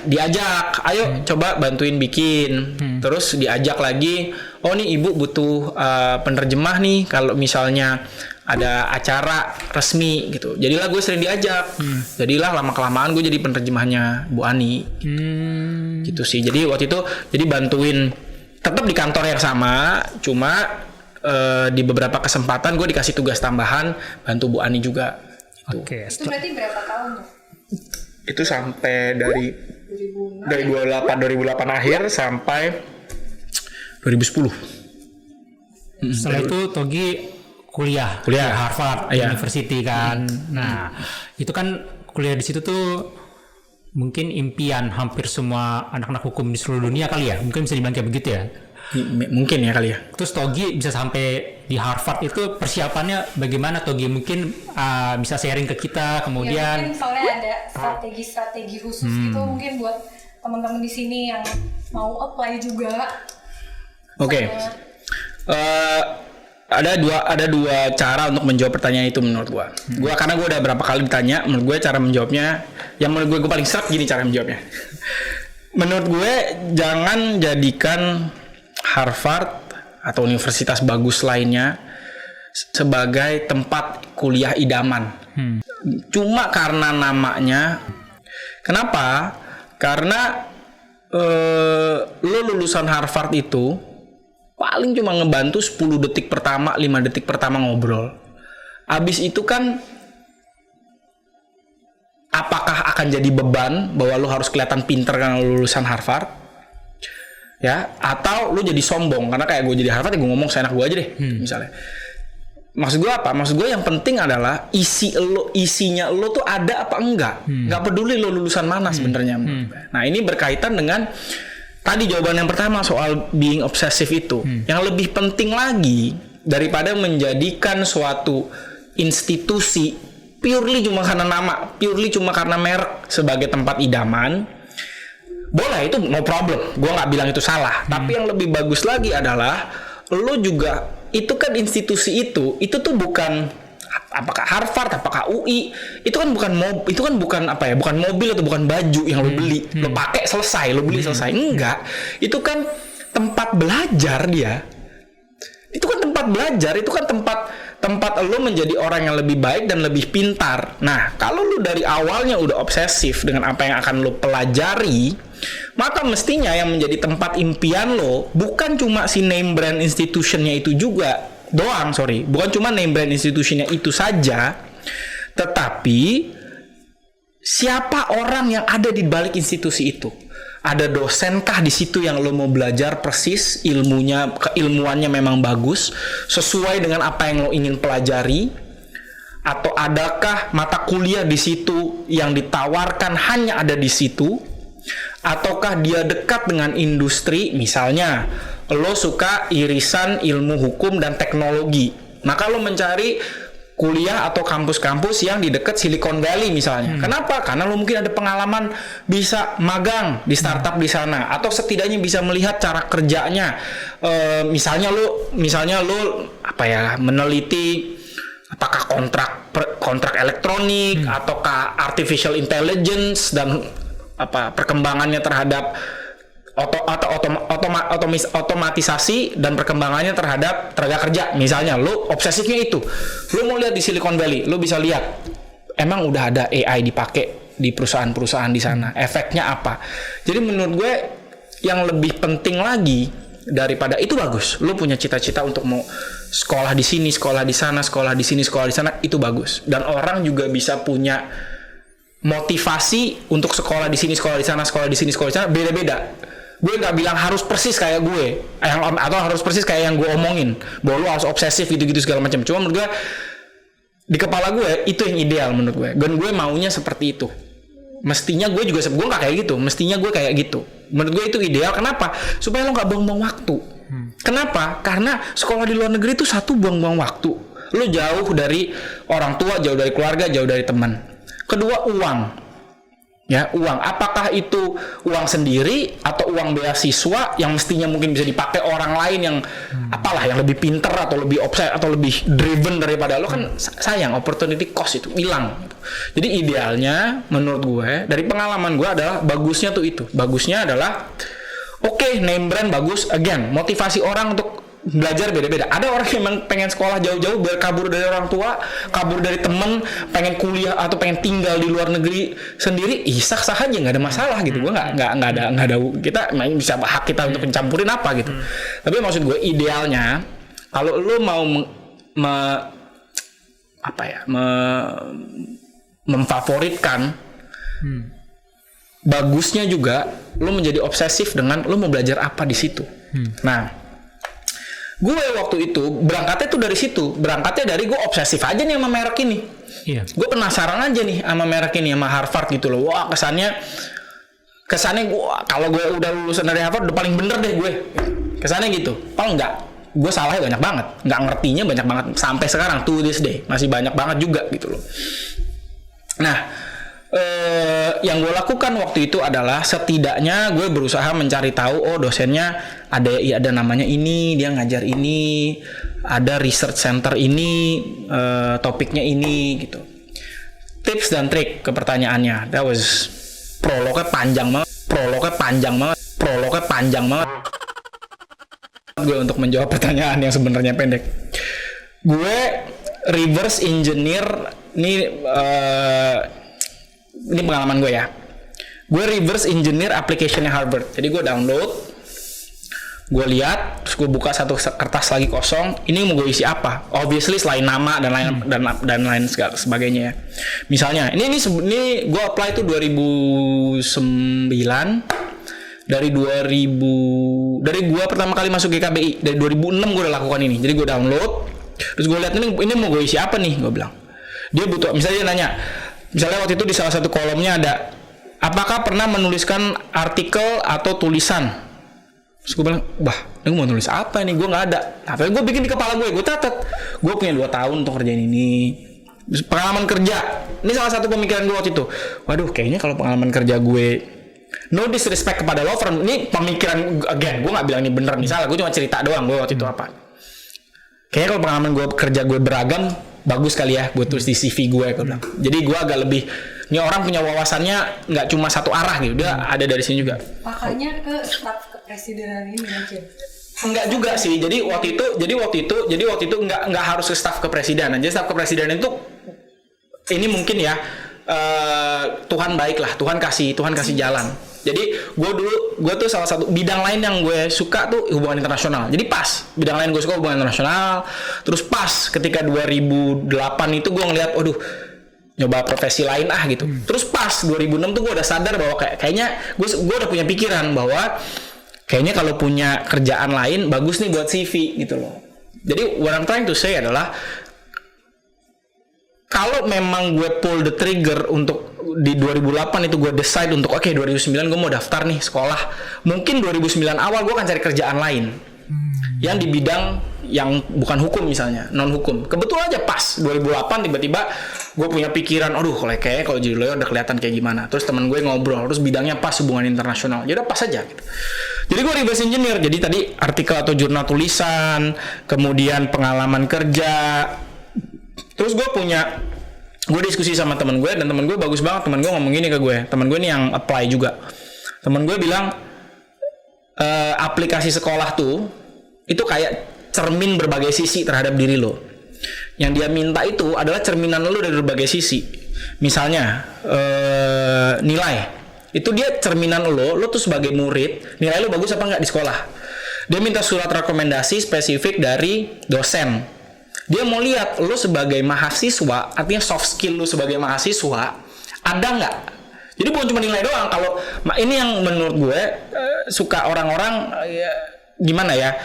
Diajak, ayo coba bantuin bikin. Terus diajak lagi, oh nih ibu butuh penerjemah nih kalau misalnya ada acara resmi gitu. Jadilah gue sering diajak. Jadilah lama-kelamaan gue jadi penerjemahnya Bu Ani. Gitu sih. Jadi waktu itu jadi bantuin tetap di kantor yang sama, cuma di beberapa kesempatan gue dikasih tugas tambahan bantu Bu Ani juga. Gitu. Oke. Itu berarti berapa tahun tuh? Itu sampai dari 2008 akhir sampai 2010. Setelah itu Togi kuliah di Harvard University kan. Nah, itu kan kuliah di situ tuh mungkin impian hampir semua anak-anak hukum di seluruh dunia kali ya. Mungkin bisa dibilang kayak begitu ya. Mungkin ya kali ya. Terus Togi bisa sampai di Harvard itu persiapannya bagaimana Togi? Mungkin bisa sharing ke kita kemudian. Ya, mungkin soalnya ada strategi khusus gitu mungkin buat teman-teman di sini yang mau apply juga. Oke. ada dua cara untuk menjawab pertanyaan itu menurut gua. Karena gua udah berapa kali ditanya, menurut gue cara menjawabnya yang menurut gue paling seret gini cara menjawabnya. Menurut gue jangan jadikan Harvard atau universitas bagus lainnya sebagai tempat kuliah idaman. Cuma karena namanya. Kenapa? Karena lo lulusan Harvard itu paling cuma ngebantu 10 detik pertama, 5 detik pertama ngobrol. Abis itu kan apakah akan jadi beban bahwa lo harus kelihatan pinter karena lo lulusan Harvard? Ya, atau lo jadi sombong karena kayak gue jadi Harvard ya gue ngomong seenak gue aja deh, misalnya. Maksud gue apa? Maksud gue yang penting adalah isinya lo tuh ada apa enggak. Nggak peduli lo lulusan mana sebenarnya. Nah, ini berkaitan dengan tadi jawaban yang pertama soal being obsessive itu. Yang lebih penting lagi daripada menjadikan suatu institusi purely cuma karena nama, purely cuma karena merek sebagai tempat idaman. Boleh, itu no problem. Gue nggak bilang itu salah. Tapi yang lebih bagus lagi adalah lo juga itu kan institusi itu tuh bukan apakah Harvard, apakah UI, itu kan bukan apa ya, bukan mobil atau bukan baju yang lo beli, lo pakai selesai, lo beli selesai. Enggak, itu kan tempat belajar dia. Itu kan tempat belajar, itu kan tempat lo menjadi orang yang lebih baik dan lebih pintar. Nah, kalau lo dari awalnya udah obsesif dengan apa yang akan lo pelajari, maka mestinya yang menjadi tempat impian lo bukan cuma si name brand institutionnya itu bukan cuma name brand institutionnya itu saja, tetapi siapa orang yang ada di balik institusi itu. Ada dosenkah di situ yang lo mau belajar persis keilmuannya memang bagus sesuai dengan apa yang lo ingin pelajari, atau adakah mata kuliah di situ yang ditawarkan hanya ada di situ, ataukah dia dekat dengan industri. Misalnya lo suka irisan ilmu hukum dan teknologi, maka lo mencari kuliah atau kampus-kampus yang di dekat Silicon Valley misalnya. Kenapa? Karena lo mungkin ada pengalaman bisa magang di startup di sana, atau setidaknya bisa melihat cara kerjanya. Misalnya lo meneliti apakah kontrak elektronik, ataukah artificial intelligence dan perkembangannya terhadap otomatisasi dan perkembangannya terhadap tenaga kerja. Misalnya lo obsesifnya itu, lo mau lihat di Silicon Valley, lo bisa lihat emang udah ada AI dipakai di perusahaan-perusahaan di sana, efeknya apa. Jadi menurut gue yang lebih penting lagi daripada itu, bagus lo punya cita-cita untuk mau sekolah di sini, sekolah di sana, sekolah di sini, sekolah di sana, itu bagus. Dan orang juga bisa punya motivasi untuk sekolah di sini, sekolah di sana, sekolah di sini, sekolah di sana, beda-beda. Gue nggak bilang harus persis kayak gue, atau harus persis kayak yang gue omongin, bahwa lo harus obsesif gitu-gitu segala macam. Cuma menurut gue di kepala gue itu yang ideal menurut gue, dan gue maunya seperti itu. Mestinya gue nggak kayak gitu, mestinya gue kayak gitu. Menurut gue itu ideal. Kenapa? Supaya lo nggak buang-buang waktu. Kenapa? Karena sekolah di luar negeri itu satu, buang-buang waktu. Lo jauh dari orang tua, jauh dari keluarga, jauh dari teman. Kedua, uang. Ya, uang. Apakah itu uang sendiri atau uang beasiswa yang mestinya mungkin bisa dipakai orang lain yang yang lebih pinter atau lebih obses atau lebih driven daripada lo, kan sayang, opportunity cost itu hilang. Jadi idealnya menurut gue dari pengalaman gue adalah bagusnya tuh itu. Bagusnya adalah name brand bagus, again, motivasi orang untuk belajar beda-beda. Ada orang yang memang pengen sekolah jauh-jauh, kabur dari orang tua, kabur dari temen, pengen kuliah atau pengen tinggal di luar negeri sendiri, sah-sah aja, nggak ada masalah gitu. Gue nggak ada, kita bisa hak kita untuk mencampurin apa gitu. Tapi maksud gue idealnya kalau lo mau memfavoritkan, bagusnya juga lo menjadi obsesif dengan lo mau belajar apa di situ. Nah, gue waktu itu berangkatnya tuh dari situ. Berangkatnya dari gue obsesif aja nih sama merek ini. Iya. Gue penasaran aja nih sama merek ini, sama Harvard gitu loh. Wah, kesannya gue kalau gue udah lulusan dari Harvard udah paling bener deh gue. Kesannya gitu. Paling enggak. Gue salahnya banyak banget. Nggak ngertinya banyak banget. Sampai sekarang, to this day. Masih banyak banget juga gitu loh. Nah, yang gue lakukan waktu itu adalah setidaknya gue berusaha mencari tahu, oh dosennya ada namanya ini, dia ngajar ini, ada research center ini, topiknya ini gitu. Tips dan trik ke pertanyaannya, that was prolognya panjang banget gue untuk menjawab pertanyaan yang sebenarnya pendek. Gue reverse engineer ini pengalaman gue ya. Gue reverse engineer application-nya Harvard. Jadi gue download, gue lihat, terus gue buka satu kertas lagi kosong. Ini mau gue isi apa? Obviously selain nama dan lain sebagainya ya. Misalnya, ini gue apply itu 2009. Dari gue pertama kali masuk GKBI, dari 2006 gue udah lakukan ini. Jadi gue download, terus gue lihat ini mau gue isi apa nih? Gue bilang. Dia butuh, misalnya dia nanya. Misalnya waktu itu di salah satu kolomnya ada, apakah pernah menuliskan artikel atau tulisan? Terus gue bilang, ini gue mau nulis apa nih? Gue nggak ada. Apa gue bikin di kepala gue catat. Gue punya 2 tahun untuk kerjain ini. Pengalaman kerja, ini salah satu pemikiran gue waktu itu. Waduh, kayaknya kalau pengalaman kerja gue, no disrespect kepada law firm, ini pemikiran again, gue nggak bilang ini bener nih salah, gue cuma cerita doang gue waktu itu apa. Kayaknya kalau pengalaman gue kerja gue beragam, bagus kali ya buat tulis di CV gue bilang. Jadi gue agak lebih, ini orang punya wawasannya nggak cuma satu arah gitu, dia ada dari sini juga. Makanya ke staf kepresidenan ini mungkin. Enggak juga sih. Jadi waktu itu enggak harus ke staf kepresidenan. Jadi staf kepresidenan itu ini mungkin ya Tuhan baik lah, Tuhan kasih jalan. Jadi gue tuh salah satu bidang lain yang gue suka tuh hubungan internasional. Jadi pas bidang lain gue suka hubungan internasional. Terus pas ketika 2008 itu gue ngeliat, nyoba profesi lain gitu. Terus pas 2006 tuh gue udah sadar bahwa kayaknya gue udah punya pikiran bahwa kayaknya kalau punya kerjaan lain bagus nih buat CV gitu loh. Jadi what I'm trying to say adalah kalau memang gue pull the trigger untuk di 2008 itu gue decide untuk 2009 gue mau daftar nih sekolah. Mungkin 2009 awal gue akan cari kerjaan lain yang di bidang yang bukan hukum misalnya, non hukum. Kebetulan aja pas 2008 tiba-tiba gue punya pikiran, kalau jadi lawyer udah kelihatan kayak gimana. Terus teman gue ngobrol, terus bidangnya pas hubungan internasional. Jadi udah pas aja gitu. Jadi gue reverse engineer. Jadi tadi artikel atau jurnal tulisan, kemudian pengalaman kerja. Terus gue diskusi sama teman gue, dan teman gue bagus banget. Teman gue ngomong gini ke gue, teman gue ini yang apply juga. Teman gue bilang aplikasi sekolah tuh itu kayak cermin berbagai sisi terhadap diri lo. Yang dia minta itu adalah cerminan lo dari berbagai sisi. Misalnya nilai, itu dia cerminan lo tuh sebagai murid, nilai lo bagus apa enggak di sekolah. Dia minta surat rekomendasi spesifik dari dosen. Dia mau lihat lo sebagai mahasiswa, artinya soft skill lo sebagai mahasiswa ada nggak? Jadi bukan cuma nilai doang. Kalau ini yang menurut gue suka orang-orang gimana ya?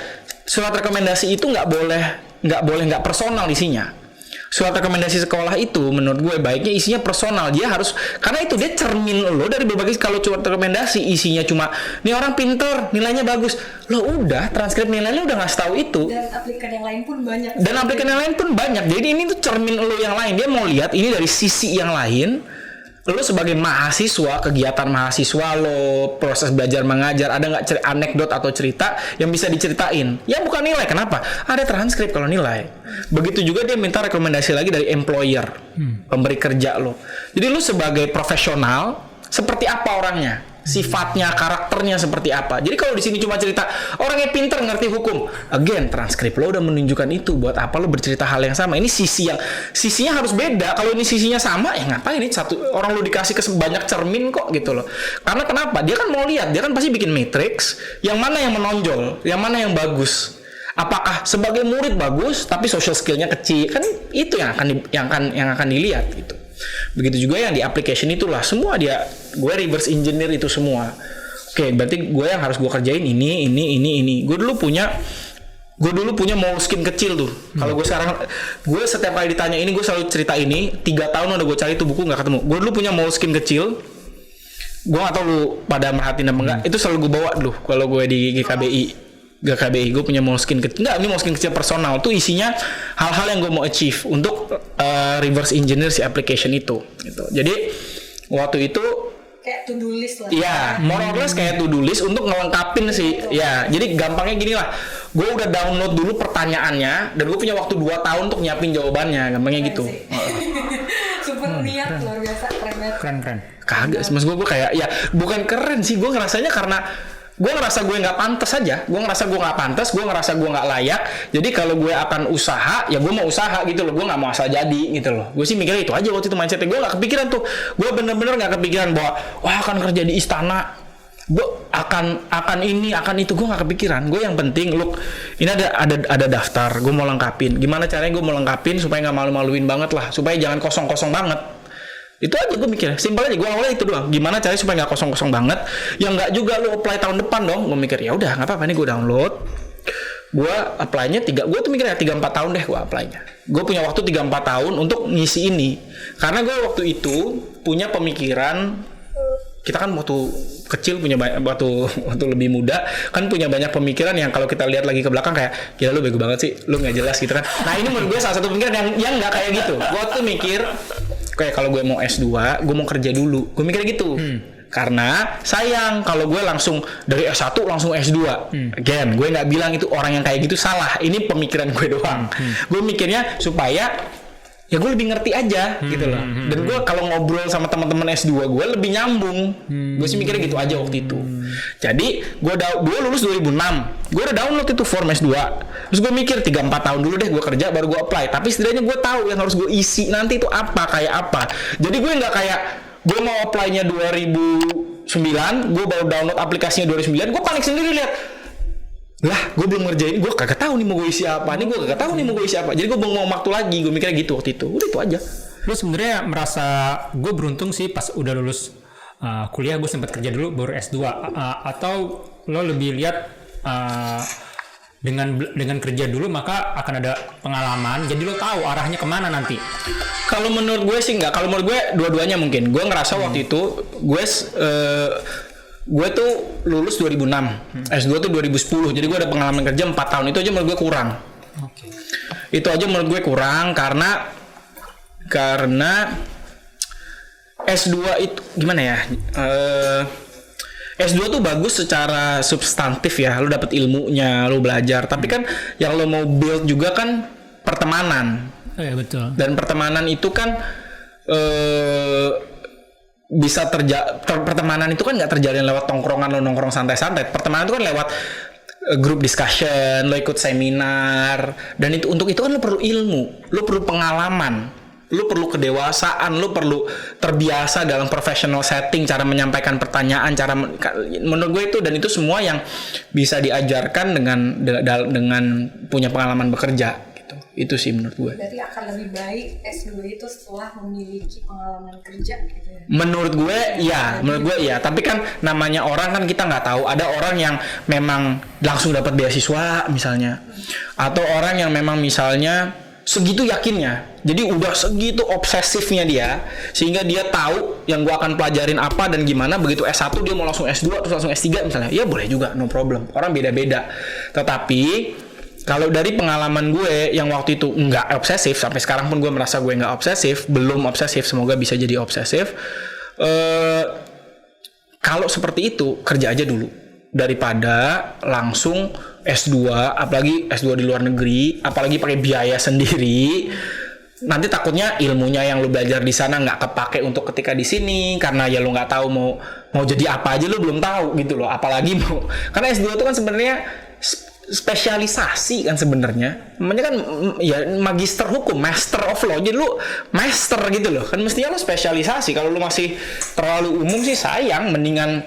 Surat rekomendasi itu nggak boleh personal isinya. Surat rekomendasi sekolah itu menurut gue baiknya isinya personal. Dia harus, karena itu dia cermin lo dari berbagai. Kalau surat rekomendasi isinya cuma nih orang pinter, nilainya bagus, lo udah transkrip nilainya udah ngasih tahu itu. Dan aplikan yang lain pun banyak. Jadi ini tuh cermin lo yang lain. Dia mau lihat ini dari sisi yang lain. Lo sebagai mahasiswa, kegiatan mahasiswa lo, proses belajar mengajar, ada nggak anekdot atau cerita yang bisa diceritain? Ya bukan nilai, kenapa? Ada transkrip kalau nilai. Begitu juga dia minta rekomendasi lagi dari employer, pemberi kerja lo. Jadi lo sebagai profesional, seperti apa orangnya? Sifatnya, karakternya seperti apa? Jadi kalau di sini cuma cerita orangnya pinter, ngerti hukum, again transkrip lo udah menunjukkan itu. Buat apa lo bercerita hal yang sama? Ini sisinya harus beda. Kalau ini sisinya sama, ngapain ini satu orang lo dikasih ke banyak cermin kok gitu loh? Karena kenapa? Dia kan mau lihat, dia kan pasti bikin matrix yang mana yang menonjol, yang mana yang bagus. Apakah sebagai murid bagus, tapi social skillnya kecil? Kan itu yang akan dilihat gitu. Begitu juga yang di application itulah, semua gue reverse engineer itu semua. Oke, berarti gue yang harus gue kerjain ini. Gue dulu punya Moleskine kecil tuh. Kalau gue setiap kali ditanya ini gue selalu cerita ini. 3 tahun udah gue cari tuh buku nggak ketemu. Gue dulu punya Moleskine kecil. Gue nggak tahu lu pada merhatiin apa enggak. Itu selalu gue bawa dulu kalau gue di GKBI gue punya Moleskine kecil. Enggak, ini Moleskine kecil personal. Tuh isinya hal-hal yang gue mau achieve untuk reverse engineer si application itu gitu. Jadi waktu itu kayak to do list lah. Iya, more or less kayak to do list untuk ngelengkapin sih. Ya, jadi gampangnya gini lah. Gue udah download dulu pertanyaannya dan gue punya waktu 2 tahun untuk nyiapin jawabannya. Gampangnya gitu. Super niat luar biasa, keren banget. Keren. Kagak, maksud gue kayak ya bukan keren sih, gue ngerasanya karena gue ngerasa gue nggak pantas aja, gue ngerasa gue nggak pantas, gue ngerasa gue nggak layak. Jadi kalau gue akan usaha, ya gue mau usaha gitu loh, gue nggak mau asal jadi gitu loh. Gue sih mikirnya itu aja waktu itu mindsetnya. Gue nggak kepikiran tuh, gue bener-bener nggak kepikiran bahwa wah akan kerja di istana, gue akan ini akan itu, gue nggak kepikiran. Gue yang penting, look, ini ada daftar, gue mau lengkapin. Gimana caranya gue mau lengkapin supaya nggak malu-maluin banget lah, supaya jangan kosong-kosong banget. Itu aja gue mikir, simpel aja. Gue awalnya itu doang. Gimana caranya supaya nggak kosong-kosong banget? Yang nggak juga lu apply tahun depan dong. Gue mikir ya udah nggak apa-apa nih, gue download. Gue apply-nya gue tuh mikirnya 3-4 tahun deh gue apply-nya. Gue punya waktu 3-4 tahun untuk ngisi ini. Karena gue waktu itu punya pemikiran, kita kan waktu kecil punya waktu lebih muda kan punya banyak pemikiran yang kalau kita lihat lagi ke belakang kayak gila lu bego banget sih, lu nggak jelas gitu kan. Nah ini menurut gue salah satu pemikiran yang nggak kayak gitu. Gue tuh mikir kayak kalau gue mau S2, gue mau kerja dulu. Gue mikir gitu. Karena sayang kalau gue langsung dari S1 langsung S2. Again, gue nggak bilang itu orang yang kayak gitu salah. Ini pemikiran gue doang. Gue mikirnya supaya ya gue lebih ngerti aja gitu loh. Dan gue kalau ngobrol sama teman-teman S2 gue lebih nyambung. Gue sih mikirnya gitu aja waktu itu. Jadi gue lulus 2006. Gue udah download itu form S2. Terus gue mikir 3-4 tahun dulu deh gue kerja baru gue apply. Tapi setidaknya gue tahu yang harus gue isi nanti itu apa, kayak apa. Jadi gue nggak kayak gue mau apply-nya 2009, gue baru download aplikasinya 2009, gue panik sendiri lihat. Lah, gue belum ngerjain, gue kagak tahu nih mau gue isi apa, jadi gue buang waktu lagi. Gue mikirnya gitu waktu itu, udah itu aja. Lu sebenarnya merasa gue beruntung sih pas udah lulus kuliah gue sempat kerja dulu baru S2 atau lo lebih lihat dengan kerja dulu maka akan ada pengalaman jadi lo tahu arahnya kemana nanti? Kalau menurut gue sih enggak, kalau menurut gue dua-duanya mungkin. Gue ngerasa waktu itu gue tuh lulus 2006, S2 tuh 2010, jadi gue ada pengalaman kerja 4 tahun. Itu aja menurut gue kurang. Itu aja menurut gue kurang karena S2 itu gimana ya? S2 tuh bagus secara substantif ya, lo dapet ilmunya, lo belajar. Tapi kan yang lo mau build juga kan pertemanan. Iya betul. Dan pertemanan itu kan bisa pertemanan itu kan nggak terjalin lewat tongkrongan lo nongkrong santai-santai. Pertemanan itu kan lewat group discussion, lo ikut seminar, dan itu untuk itu kan lo perlu ilmu, lo perlu pengalaman, lo perlu kedewasaan, lo perlu terbiasa dalam professional setting, cara menyampaikan pertanyaan, menurut gue itu, dan itu semua yang bisa diajarkan dengan punya pengalaman bekerja. Itu sih menurut gue. Berarti akan lebih baik S2 itu setelah memiliki pengalaman kerja gitu ya? Menurut gue iya. Tapi kan namanya orang kan kita nggak tahu. Ada orang yang memang langsung dapat beasiswa misalnya, atau orang yang memang misalnya segitu yakinnya, jadi udah segitu obsesifnya dia sehingga dia tahu yang gue akan pelajarin apa dan gimana. Begitu S1 dia mau langsung S2 terus langsung S3 misalnya, ya boleh juga, no problem. Orang beda-beda. Tetapi kalau dari pengalaman gue yang waktu itu nggak obsesif, sampai sekarang pun gue merasa gue nggak obsesif, belum obsesif, semoga bisa jadi obsesif. Kalau seperti itu, kerja aja dulu daripada langsung S2, apalagi S2 di luar negeri, apalagi pakai biaya sendiri. Nanti takutnya ilmunya yang lu belajar di sana nggak kepake untuk ketika di sini, karena ya lu nggak tahu mau jadi apa aja, lu belum tahu gitu loh. Apalagi karena S2 itu kan sebenarnya spesialisasi kan sebenarnya, namanya kan ya magister hukum, master of law, jadi lu master gitu loh kan, mestinya lu spesialisasi. Kalau lu masih terlalu umum sih sayang, mendingan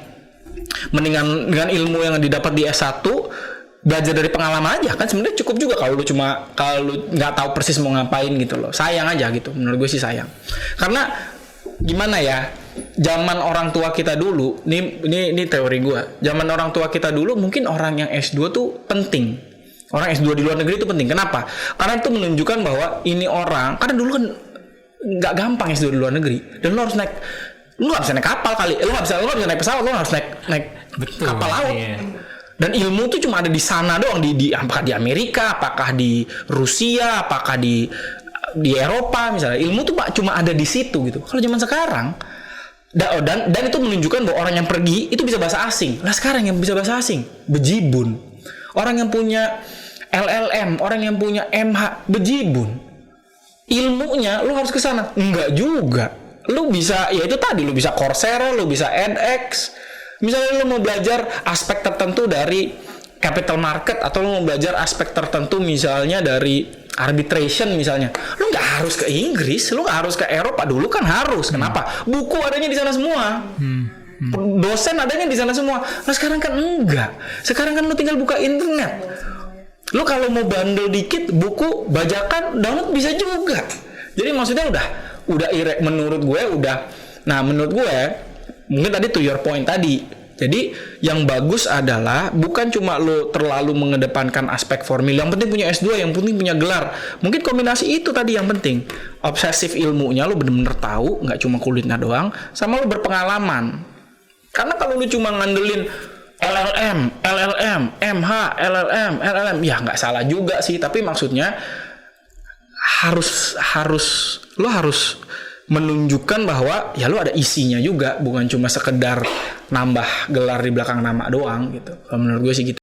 dengan ilmu yang didapat di S1 belajar dari pengalaman aja kan sebenarnya cukup juga. Kalau lu nggak tahu persis mau ngapain gitu loh, sayang aja gitu, menurut gue sih sayang. Karena gimana ya, zaman orang tua kita dulu, ini teori gue, zaman orang tua kita dulu mungkin orang yang S2 tuh penting, orang S2 di luar negeri itu penting. Kenapa? Karena itu menunjukkan bahwa ini orang, karena dulu kan nggak gampang S2 di luar negeri, dan lo harus naik, lo nggak bisa naik kapal kali, lo nggak bisa naik pesawat, lo harus naik kapal laut. Iya. Dan ilmu tuh cuma ada di sana doang, apakah di Amerika, apakah di Rusia, apakah di Eropa misalnya. Ilmu tuh cuma ada di situ gitu. Kalau zaman sekarang Dan itu menunjukkan bahwa orang yang pergi itu bisa bahasa asing. Nah sekarang yang bisa bahasa asing bejibun. Orang yang punya LLM, orang yang punya MH bejibun. Ilmunya lu harus ke sana. Enggak juga. Lu bisa, ya itu tadi, lu bisa Coursera, lu bisa edX. Misalnya lu mau belajar aspek tertentu dari capital market, atau lu mau belajar aspek tertentu misalnya dari arbitration misalnya. Lu nggak harus ke Inggris, lu nggak harus ke Eropa. Dulu kan harus. Kenapa? Buku adanya di sana semua. Dosen adanya di sana semua. Nah sekarang kan enggak. Sekarang kan lu tinggal buka internet. Lu kalau mau bandel dikit, buku bajakan download bisa juga. Jadi maksudnya udah menurut gue udah. Nah menurut gue mungkin tadi to your point tadi. Jadi yang bagus adalah bukan cuma lu terlalu mengedepankan aspek formil. Yang penting punya S2, yang penting punya gelar. Mungkin kombinasi itu tadi yang penting. Obsesif ilmunya lu bener-bener tahu, nggak cuma kulitnya doang, sama lu berpengalaman. Karena kalau lu cuma ngandelin LLM, MH, LLM, ya nggak salah juga sih. Tapi maksudnya lu harus menunjukkan bahwa ya lu ada isinya juga, bukan cuma sekedar nambah gelar di belakang nama doang gitu. Kalau menurut gue sih gitu.